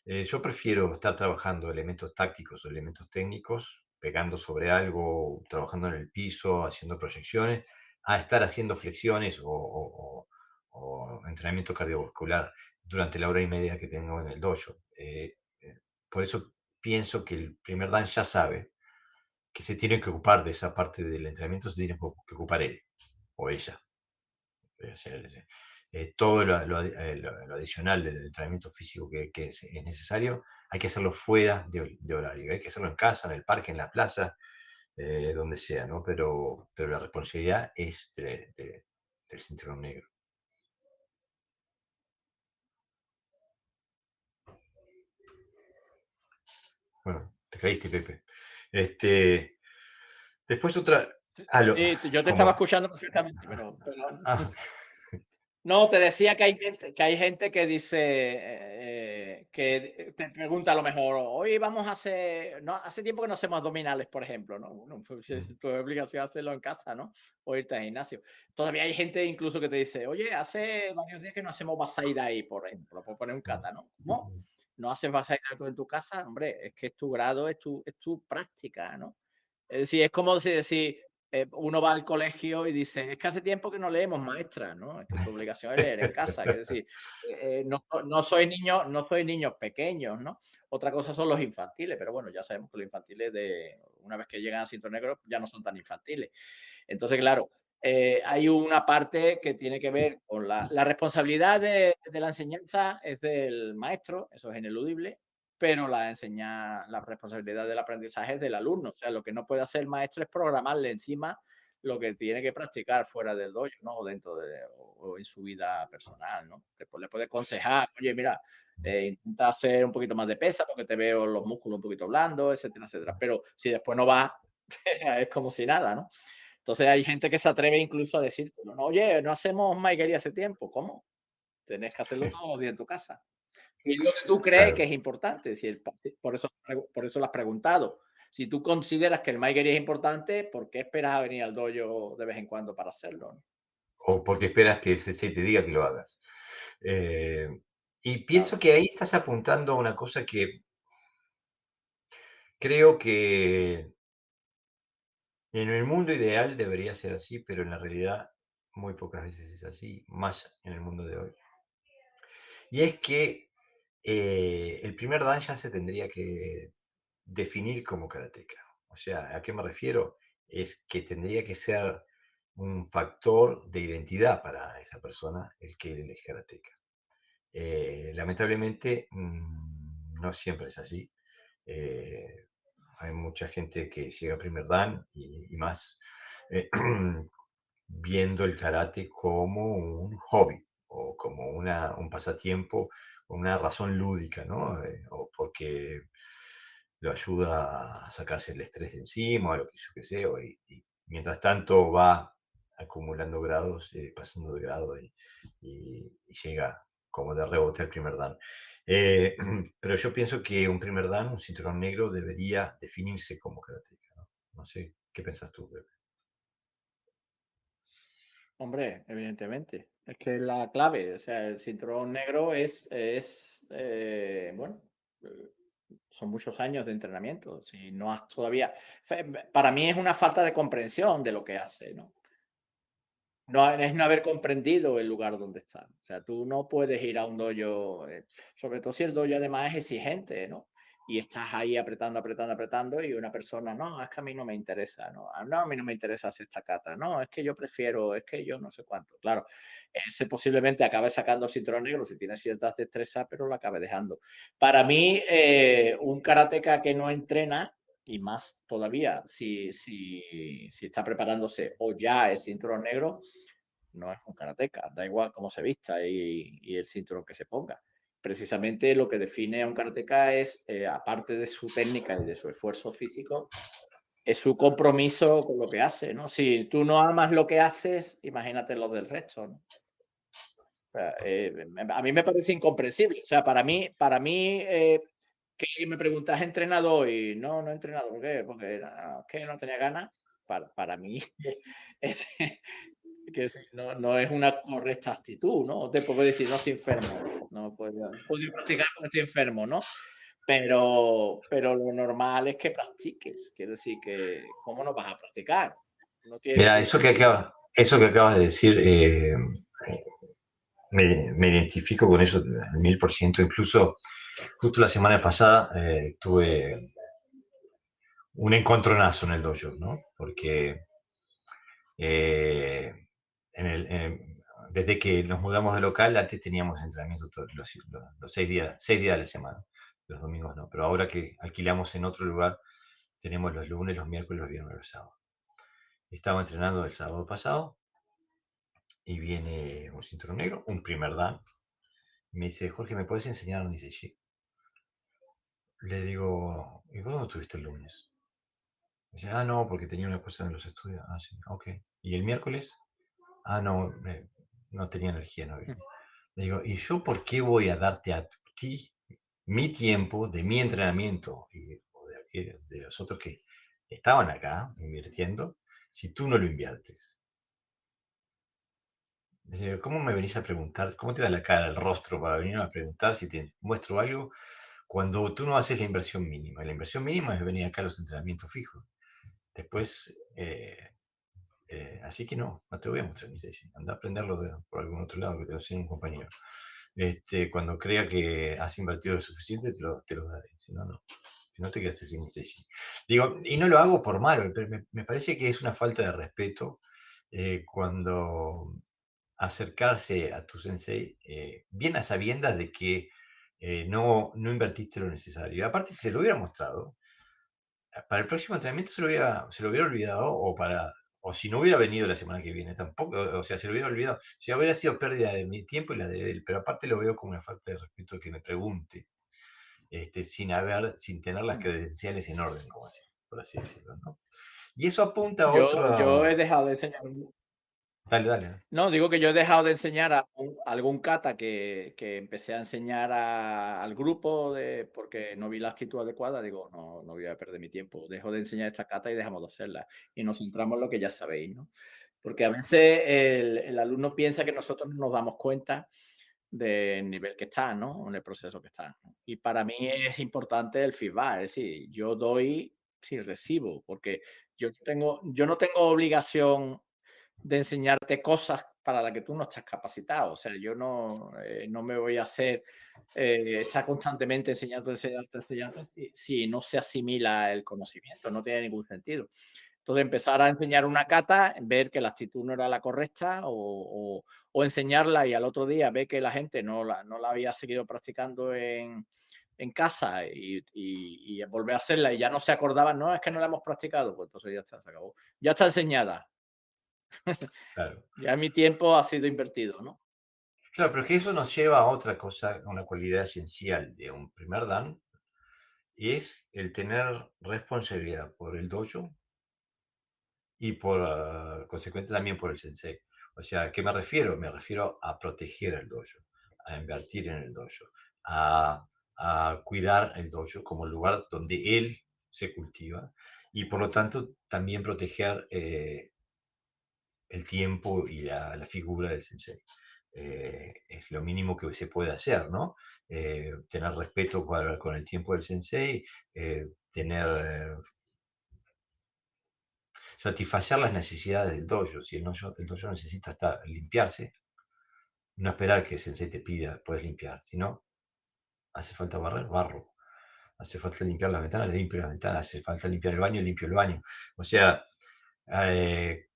Yo prefiero estar trabajando elementos tácticos o elementos técnicos, pegando sobre algo, trabajando en el piso, haciendo proyecciones, a estar haciendo flexiones o entrenamiento cardiovascular durante la hora y media que tengo en el dojo. Por eso pienso que el primer dan ya sabe que se tiene que ocupar de esa parte del entrenamiento, se tiene que ocupar él o ella. O sea, todo lo adicional del entrenamiento físico que es necesario, hay que hacerlo fuera de horario. Hay que hacerlo en casa, en el parque, en la plaza, donde sea, ¿no? Pero la responsabilidad es del cinturón negro. Bueno, te caíste, Pepe. Este, Después otra, Sí, a lo, sí, yo te estaba como, escuchando perfectamente, pero ah, no, te decía que hay gente que dice, que te pregunta a lo mejor: "Hoy vamos a hacer", no, hace tiempo que no hacemos abdominales, por ejemplo, ¿no? Bueno, pues es tu obligación hacerlo en casa, ¿no? O irte al gimnasio. Todavía hay gente incluso que te dice: "Oye, hace varios días que no hacemos Basaida por ejemplo, por poner un kata", ¿no? ¿Cómo? ¿No haces Basaida tú en tu casa? Hombre, es que es tu grado, es tu práctica, ¿no? Es decir, es como si decir, uno va al colegio y dice: "Es que hace tiempo que no leemos, maestra", ¿no? Es que tu obligación es leer en casa. Quiero decir, no soy niño, no soy niños pequeños, ¿no? Otra cosa son los infantiles, pero bueno, ya sabemos que los infantiles de una vez que llegan a cinto negro ya no son tan infantiles. Entonces, claro, hay una parte que tiene que ver con la responsabilidad de la enseñanza es del maestro, eso es ineludible, pero la responsabilidad del aprendizaje es del alumno. O sea, lo que no puede hacer el maestro es programarle encima lo que tiene que practicar fuera del dojo, ¿no? O dentro o en su vida personal, ¿no? Después le puede aconsejar, oye, mira, intenta hacer un poquito más de pesa porque te veo los músculos un poquito blandos, etcétera, etcétera. Pero si después no va, es como si nada, ¿no? Entonces hay gente que se atreve incluso a decírtelo, ¿no? Oye, no hacemos maiguería hace tiempo. ¿Cómo? Tenés que hacerlo todos los días en tu casa. Si es lo que tú crees que claro. es importante, si por eso lo has preguntado. Si tú consideras que el maiguería es importante, ¿por qué esperas a venir al dojo de vez en cuando para hacerlo, no? O porque esperas que el sensei te diga que lo hagas. Eh, y pienso Claro. que ahí estás apuntando a una cosa que creo que en el mundo ideal debería ser así, pero en la realidad muy pocas veces es así, más en el mundo de hoy. Y es que el primer dan ya se tendría que definir como karateka. O sea, ¿a qué me refiero? Es que tendría que ser un factor de identidad para esa persona el que él es karateka. Lamentablemente, no siempre es así. Eh, Hay mucha gente que llega a primer dan y más eh, viendo el karate como un hobby o como un pasatiempo, una razón lúdica, ¿no? O porque lo ayuda a sacarse el estrés de encima, o lo que yo que sé, y mientras tanto va acumulando grados, pasando de grado y llega como de rebote al primer dan. Eh, pero yo pienso que un primer dan, un cinturón negro, debería definirse como karateka, ¿no? No sé, ¿qué pensás tú, Pepe? Hombre, evidentemente. Es que es la clave. O sea, el cinturón negro bueno, eh, son muchos años de entrenamiento. Si no has todavía, para mí es una falta de comprensión de lo que hace, ¿no? No, es no haber comprendido el lugar donde está. O sea, tú no puedes ir a un dojo, sobre todo si el dojo además es exigente, ¿no? Y estás ahí apretando, apretando, apretando y una persona, no, es que a mí no me interesa, no, no, a mí no me interesa hacer esta kata, no, es que yo prefiero, es que yo no sé cuánto. Claro, ese posiblemente acabe sacando el cinturón negro si tiene ciertas destrezas, pero lo acabe dejando. Para mí, un karateka que no entrena, y más todavía si está preparándose o ya es cinturón negro, no es un karateca, da igual cómo se vista y el cinturón que se ponga. Precisamente lo que define a un karateca es, aparte de su técnica y de su esfuerzo físico, es su compromiso con lo que hace, ¿no? Si tú no amas lo que haces, imagínate lo del resto, ¿no? O sea, a mí me parece incomprensible. O sea, para mí, que alguien me pregunta, ¿has entrenado hoy? No, no he entrenado. ¿Por qué? Porque es que no tenía ganas. Para mí, es, que no es una correcta actitud, ¿no? Te puedo decir, no estoy enfermo. No puedo practicar porque estoy enfermo, ¿no? Pero lo normal es que practiques. Quiero decir que, ¿cómo no vas a practicar? No tiene Mira, ningún sentido. eso que acabas de decir, me identifico con eso al 1000%. Incluso, justo la semana pasada tuve un encontronazo en el dojo, ¿no? Porque eh, desde que nos mudamos de local, antes teníamos entrenamiento todos los 6 días de la semana, los domingos no. Pero ahora que alquilamos en otro lugar, tenemos los lunes, los miércoles, los viernes, los sábados. Estaba entrenando el sábado pasado y viene un cinturón negro, un primer dan. Me dice, Jorge, ¿me puedes enseñar a Niseshi? Le digo, ¿y vos dónde estuviste el lunes? Dice, ah, no, porque tenía una cosa en los estudios. Ah, sí, ok. ¿Y el miércoles? Ah, no, no tenía energía, no vine. Mm. Le digo, ¿y yo por qué voy a darte a ti mi tiempo de mi entrenamiento o de los otros que estaban acá invirtiendo si tú no lo inviertes? Dice, ¿cómo me venís a preguntar? ¿Cómo te da la cara, el rostro para venir a preguntar si te muestro algo cuando tú no haces la inversión mínima? La inversión mínima es venir acá a los entrenamientos fijos. Después, así que no, no te voy a mostrar mi session. Anda a aprenderlo por algún otro lado, que te lo enseñe un compañero. Cuando crea que has invertido lo suficiente, te lo daré. Si no, no. Si no, te quedaste sin session. Digo, y no lo hago por malo, pero me parece que es una falta de respeto cuando acercarse a tu sensei bien a sabiendas de que no invertiste lo necesario. Y aparte, si se lo hubiera mostrado, para el próximo entrenamiento se lo hubiera olvidado o si no hubiera venido la semana que viene tampoco, o sea, se lo hubiera olvidado. Si hubiera sido pérdida de mi tiempo y la de él, pero aparte lo veo como una falta de respeto que me pregunte, sin tener las Mm. credenciales en orden, como así, por así decirlo, ¿no? Y eso apunta a Yo he otro. dejado de enseñar. Dale, dale. No, digo que yo he dejado de enseñar a algún kata que empecé a enseñar al grupo porque no vi la actitud adecuada, digo, no, no voy a perder mi tiempo, dejo de enseñar esta kata y dejamos de hacerla. Y nos centramos en lo que ya sabéis, ¿no? Porque a veces el alumno piensa que nosotros no nos damos cuenta del nivel que está, ¿no? En el proceso que está, ¿no? Y para mí es importante el feedback, es decir, yo doy si recibo, porque yo no tengo obligación de enseñarte cosas para las que tú no estás capacitado. O sea, yo no, no me voy a hacer, estar constantemente enseñando si no se asimila el conocimiento, no tiene ningún sentido. Entonces, empezar a enseñar una cata, ver que la actitud no era la correcta o enseñarla y al otro día ver que la gente no la había seguido practicando en casa y volver a hacerla y ya no se acordaban, no, es que no la hemos practicado, pues entonces ya está, se acabó. Ya está enseñada, Claro. ya mi tiempo ha sido invertido, ¿no? Claro, pero es que eso nos lleva a otra cosa, a una cualidad esencial de un primer dan, y es el tener responsabilidad por el dojo y consecuente también por el sensei. O sea, ¿a qué me refiero? Me refiero a proteger el dojo, a invertir en el dojo, a, a cuidar el dojo como lugar donde él se cultiva y por lo tanto también proteger el tiempo y la figura del sensei. Es lo mínimo que se puede hacer, ¿no? Tener respeto con el tiempo del sensei, satisfacer las necesidades del dojo. Si el dojo necesita limpiarse, no esperar que el sensei te pida, puedes limpiar. Si no, hace falta barrer, barro. Hace falta limpiar las ventanas, limpio las ventanas. Hace falta limpiar el baño, limpio el baño. O sea, eh,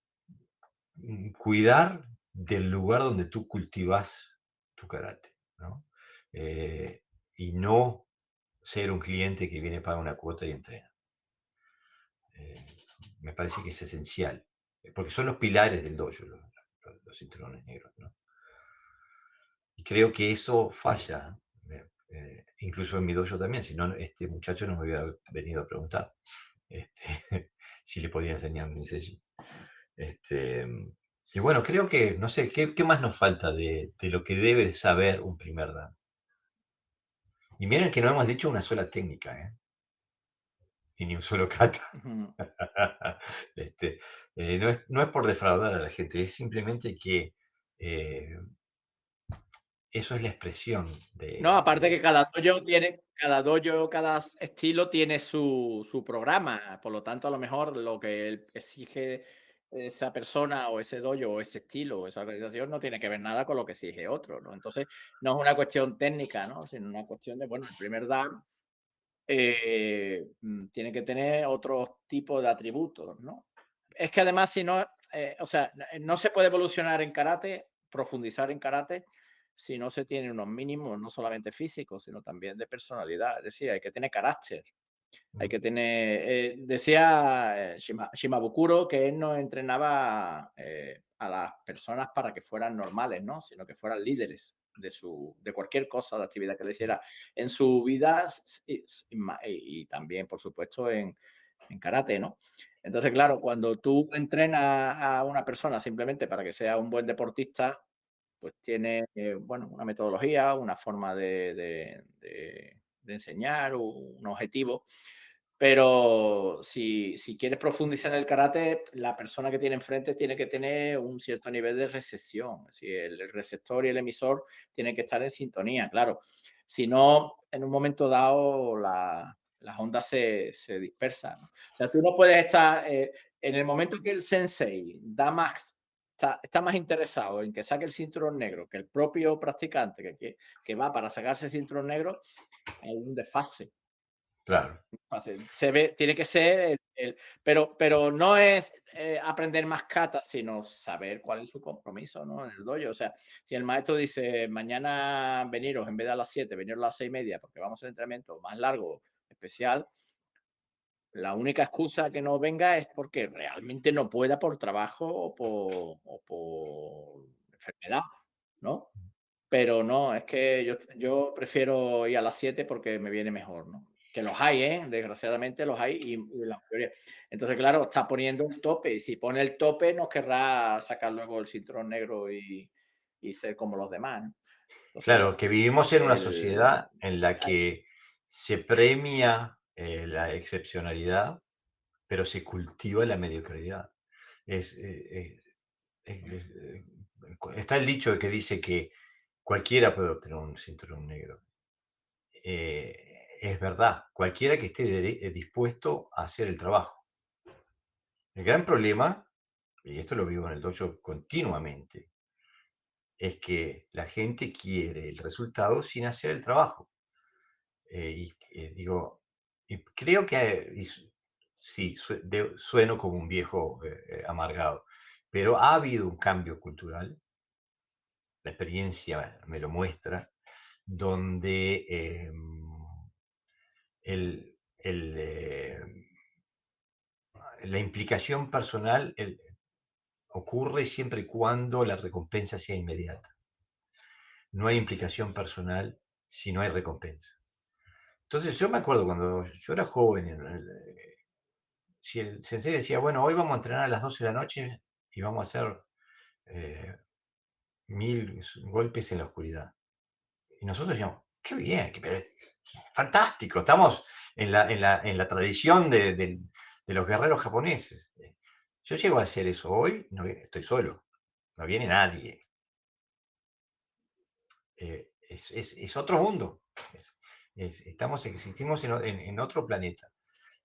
cuidar del lugar donde tú cultivas tu karate, ¿no? Y no ser un cliente que viene, paga una cuota y entrena. Eh, Me parece que es esencial, porque son los pilares del dojo, los cinturones negros, ¿no? Y creo que eso falla, incluso en mi dojo también, si no, este muchacho no me hubiera venido a preguntar este, si le podía enseñar mi sello. Este, y bueno, creo que, no sé, ¿qué más nos falta de lo que debe saber un primer dan? Y miren que no hemos dicho una sola técnica, ¿eh? Y ni un solo kata. Ujú. Este, no es por defraudar a la gente, es simplemente que eh, eso es la expresión No, aparte que de. cada dojo, cada estilo tiene su programa, por lo tanto, a lo mejor lo que él exige esa persona o ese dojo o ese estilo o esa organización no tiene que ver nada con lo que exige otro, ¿no? Entonces, no es una cuestión técnica, ¿no? Sino una cuestión de, bueno, el primer dan tiene que tener otro tipo de atributos, ¿no? Es que además, si no, o sea, no se puede evolucionar en karate, profundizar en karate, si no se tiene unos mínimos, no solamente físicos, sino también de personalidad. Es decir, hay que tener carácter. Hay que tener, decía Shimabukuro que él no entrenaba a las personas para que fueran normales, ¿no? Sino que fueran líderes de cualquier cosa, de actividad que le hiciera en su vida y también, por supuesto, en karate, ¿no? Entonces, claro, cuando tú entrenas a una persona simplemente para que sea un buen deportista, pues tiene, bueno, una metodología, una forma de enseñar, un objetivo. Pero si quieres profundizar en el karate, la persona que tiene enfrente tiene que tener un cierto nivel de recepción. Si el receptor y el emisor tienen que estar en sintonía, claro. Si no, en un momento dado las ondas se dispersan, ¿no? O sea, tú no puedes estar, en el momento que el sensei está más interesado en que saque el cinturón negro que el propio practicante que va para sacarse el cinturón negro, hay un desfase. Claro, Se ve, tiene que ser pero no es, aprender más kata, sino saber cuál es su compromiso, ¿no? En el dojo. O sea, si el maestro dice: "Mañana veniros en vez de a las 7, veniros a las 6:30 porque vamos a un entrenamiento más largo, especial", la única excusa que no venga es porque realmente no pueda por trabajo o por enfermedad, ¿no? Pero no, es que yo prefiero ir a las 7 porque me viene mejor, ¿no? Que los hay, ¿eh? Desgraciadamente los hay y la mayoría. Entonces, claro, está poniendo un tope, y si pone el tope nos querrá sacar luego el cinturón negro y ser como los demás, ¿no? Entonces, claro, bueno, que vivimos en una el sociedad en la que se premia la excepcionalidad, pero se cultiva la mediocridad. Es, está el dicho que dice que cualquiera puede obtener un cinturón negro. Es verdad, cualquiera que esté dispuesto a hacer el trabajo. El gran problema, y esto lo vivo en el dojo continuamente, es que la gente quiere el resultado sin hacer el trabajo. Digo, y creo que, sí, sueno como un viejo amargado, pero ha habido un cambio cultural, la experiencia me lo muestra, donde la implicación personal ocurre siempre y cuando la recompensa sea inmediata. No hay implicación personal si no hay recompensa. Entonces yo me acuerdo cuando yo era joven, si el sensei decía, bueno, hoy vamos a entrenar a las 12 de la noche y vamos a hacer eh, 1000 golpes en la oscuridad. Y nosotros decíamos, qué bien, pero es fantástico, estamos en la tradición de los guerreros japoneses. Yo llego a hacer eso hoy, no, estoy solo, no viene nadie. Es otro mundo. Es- existimos en otro planeta.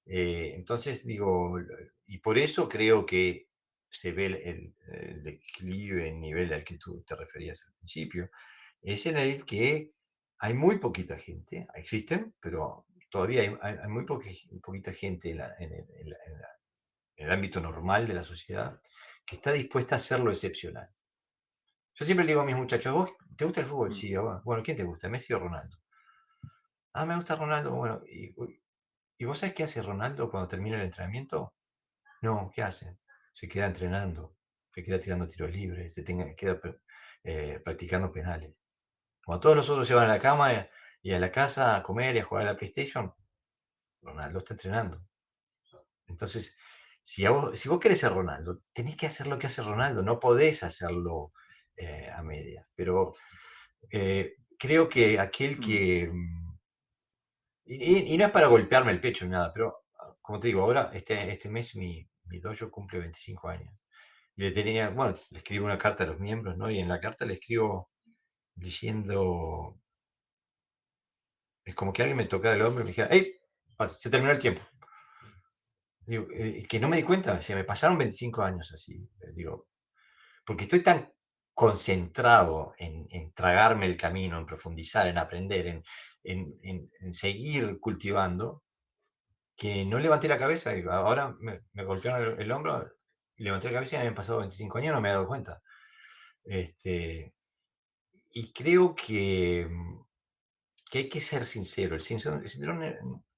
Entonces, digo, y por eso creo que se ve el declive en nivel al que tú te referías al principio, es en el que hay muy poquita gente, existen, pero todavía hay muy poquita gente en el ámbito normal de la sociedad que está dispuesta a hacer lo excepcional. Yo siempre le digo a mis muchachos, ¿vos te gusta el fútbol? mm, Sí, bueno, ¿quién te gusta? ¿Messi o Ronaldo? Ah, me gusta Ronaldo, bueno, ¿y vos sabés qué hace Ronaldo cuando termina el entrenamiento? No, ¿qué hace? Se queda entrenando, se queda tirando tiros libres, queda practicando penales. Cuando todos los otros se van a la cama y a la casa a comer y a jugar a la PlayStation, Ronaldo está entrenando. Entonces, si vos querés ser Ronaldo, tenés que hacer lo que hace Ronaldo, no podés hacerlo a medias. Pero creo que aquel mm, que... y no es para golpearme el pecho ni nada, pero como te digo, ahora este mes mi dojo cumple 25 años. Y bueno, le escribo una carta a los miembros, ¿no? Y en la carta le escribo diciendo, es como que alguien me tocara el hombro y me dijera, ¡hey! Se terminó el tiempo. Digo, que no me di cuenta, se me pasaron 25 años así. Digo, porque estoy tan concentrado en tragarme el camino, en profundizar, en aprender, en seguir cultivando, que no levanté la cabeza. Digo, ahora me golpearon el hombro y levanté la cabeza y me han pasado 25 años, no me he dado cuenta. Este, y creo que hay que ser sincero.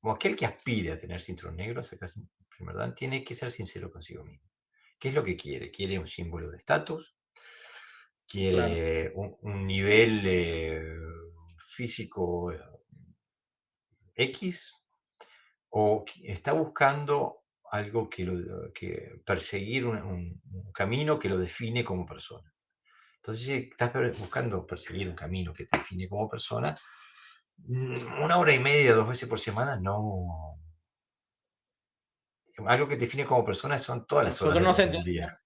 O aquel que aspire a tener cinturón negro, a sacarse el primer dan, tiene que ser sincero consigo mismo. ¿Qué es lo que quiere? ¿Quiere un símbolo de estatus? claro, ¿Quiere un nivel físico X? ¿O está buscando algo que perseguir un camino que lo define como persona. Entonces, si estás buscando perseguir un camino que te define como persona, 1 hora y media, 2 veces por semana, no. Algo que te define como persona son todas las horas Nosotros nos del día. sentíamos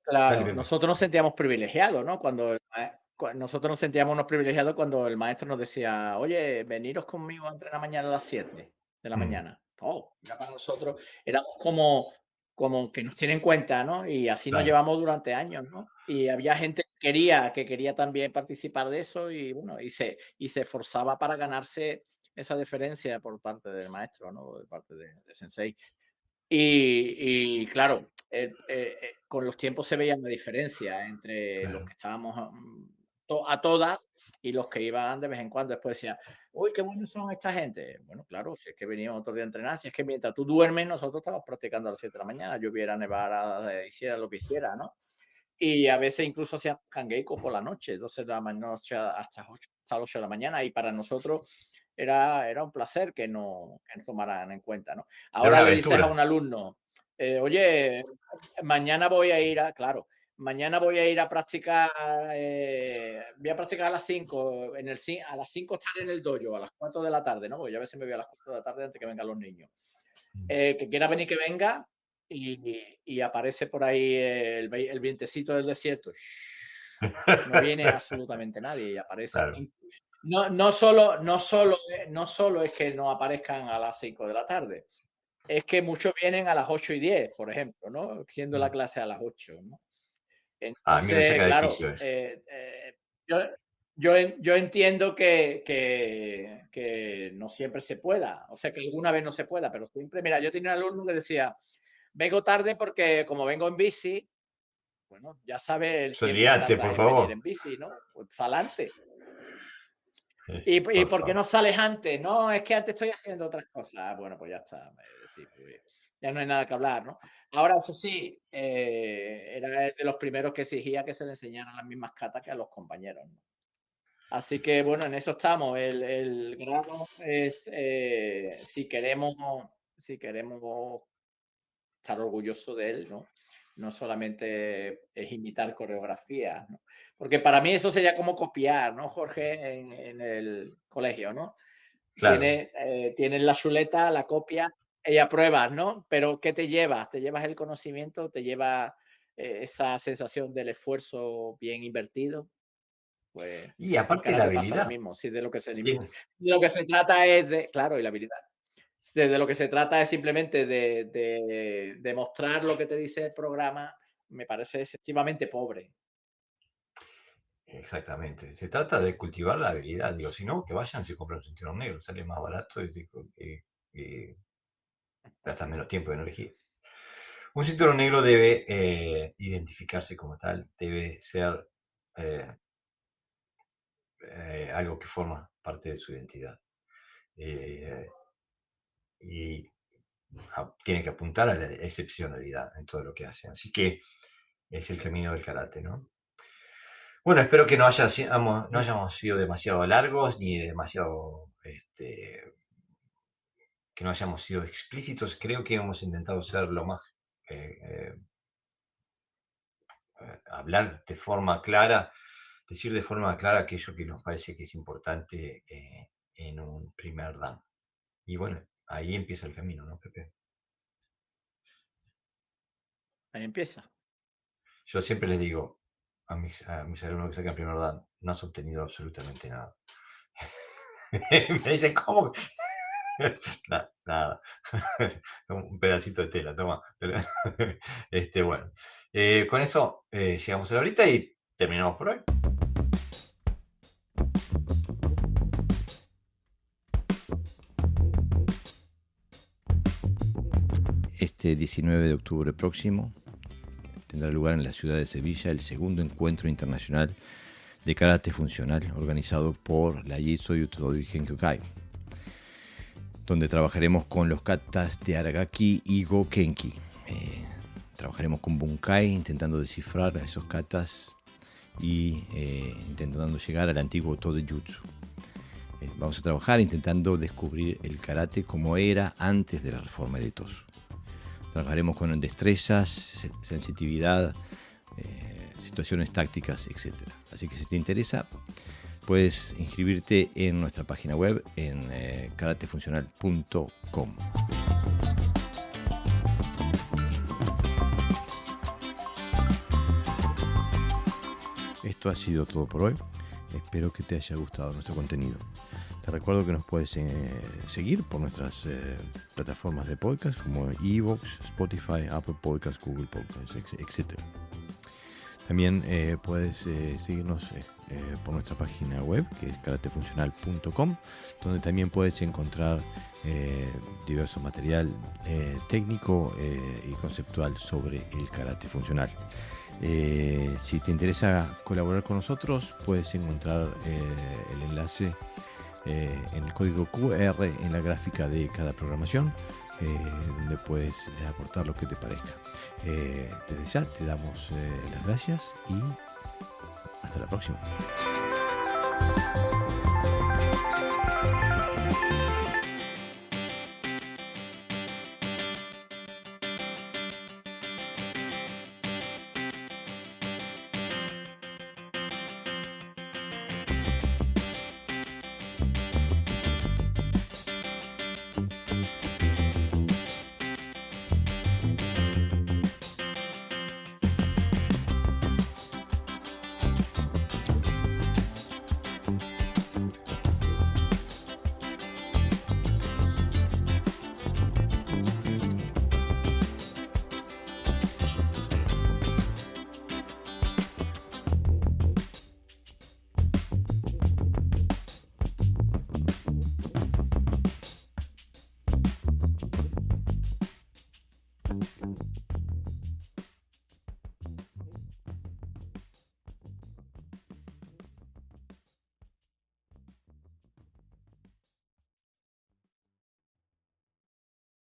Dale, claro, Pepe. nosotros nos sentíamos privilegiados, ¿no? Cuando el mae cua nosotros nos sentíamos unos privilegiados cuando el maestro nos decía: "Oye, veniros conmigo a entrenar mañana a las 7 de la Mm, mañana". Oh, ya para nosotros éramos como que nos tienen en cuenta, ¿no? Y así nos claro, llevamos durante años, ¿no? Y había gente que quería también participar de eso y, bueno, y se esforzaba para ganarse esa deferencia por parte del maestro, ¿no? De parte de sensei. Y claro, con los tiempos se veía la diferencia entre los claro. que estábamos a todas y los que iban de vez en cuando. Después decía, uy, qué buenos son esta gente. Bueno, claro, si es que veníamos otro día a entrenar, si es que mientras tú duermes, nosotros estábamos practicando a las 7 de la mañana, lloviera, nevara, hiciera lo que hiciera, ¿no? Y a veces incluso hacía cangueico por la noche, 12 de la noche hasta las 8 de la mañana, y para nosotros era un placer que nos tomaran en cuenta, ¿no? Era Ahora una le dices a aventura. un alumno, oye, mañana voy a ir a, claro, mañana voy a ir a practicar, voy a practicar a las 5 a las 5 estar en el dojo, a las 4 de la tarde, ¿no? Porque yo a veces me voy a las 4 de la tarde antes que vengan los niños. Mm. Que quiera venir, que venga, y aparece por ahí el vientecito del desierto. No viene absolutamente nadie y aparece. Claro. No solo es que no aparezcan a las 5 de la tarde, es que muchos vienen a las 8:10, por ejemplo, ¿no? Siendo la Mm. clase a las 8, ¿no? A mí me Entonces, saca de claro, quicio eso. yo, yo entiendo que no siempre se pueda, o sea, que alguna vez no se pueda, pero siempre, mira, yo tenía un alumno que decía, vengo tarde porque como vengo en bici, bueno, ya sabe el tiempo que Olvídate, tardas por en venir favor. en bici, ¿no? Pues adelante. Sí, ¿Y por por qué favor. no sales antes? No, es que antes estoy haciendo otras cosas. Ah, bueno, pues ya está. Sí, pues, ya no hay nada que hablar, ¿no? Ahora, eso sí, era de los primeros que exigía que se le enseñaran las mismas catas que a los compañeros, ¿no? Así que, bueno, en eso estamos. El grado es, si queremos estar orgulloso de él, ¿no? No solamente es imitar coreografías, ¿no? Porque para mí eso sería como copiar, ¿no, Jorge? En el colegio, ¿no? Claro. Tienes la chuleta, la copia y apruebas, ¿no? Pero ¿qué te llevas? ¿Te llevas el conocimiento? ¿Te llevas esa sensación del esfuerzo bien invertido? Pues Y el aparte la karate pasa lo habilidad. mismo. Si de lo que se Tiene, de lo que se trata es de, claro, y la habilidad. De lo que se trata es simplemente de demostrar lo que te dice el programa, me parece excesivamente pobre. exactamente. Se trata de cultivar la habilidad. Digo, si no, que vayan y se compren un cinturón negro. Sale más barato y gastan menos tiempo y energía. Un cinturón negro debe identificarse como tal. Debe ser eh, algo que forma parte de su identidad. Eh, y tiene que apuntar a la excepcionalidad en todo lo que hace. Así que es el camino del karate, ¿no? Bueno, espero que no Mm. hayamos sido demasiado largos ni demasiado, que no hayamos sido explícitos. Creo que hemos intentado ser lo más, eh, eh, hablar de forma clara, decir de forma clara aquello que nos parece que es importante en un primer dan. Y bueno, ahí empieza el camino, ¿no, Pepe? Ahí empieza. Yo siempre les digo a mis alumnos que sacan primer dan, no has obtenido absolutamente nada. Me dicen, ¿cómo? Nada. Un pedacito de tela, toma. Bueno, con eso llegamos a la horita y terminamos por hoy. Este 19 de octubre próximo tendrá lugar en la ciudad de Sevilla el segundo encuentro internacional de karate funcional organizado por la Jitsu Yutodo Genkyukai, donde trabajaremos con los katas de Aragaki y Gokenki. Trabajaremos con Bunkai intentando descifrar a esos katas y intentando llegar al antiguo Todejutsu. Vamos a trabajar intentando descubrir el karate como era antes de la reforma de Tosu. Trabajaremos con destrezas, sensitividad, situaciones tácticas, etc. Así que si te interesa, puedes inscribirte en nuestra página web en karatefuncional.com. Esto ha sido todo por hoy. Espero que te haya gustado nuestro contenido. Te recuerdo que nos puedes seguir por nuestras plataformas de podcast como iVoox, Spotify, Apple Podcasts, Google Podcasts, etc. También puedes seguirnos por nuestra página web, que es karatefuncional.com, donde también puedes encontrar diverso material técnico y conceptual sobre el karate funcional. Si te interesa colaborar con nosotros, puedes encontrar el enlace en el código QR en la gráfica de cada programación, donde puedes aportar lo que te parezca. Desde ya te damos las gracias y hasta la próxima.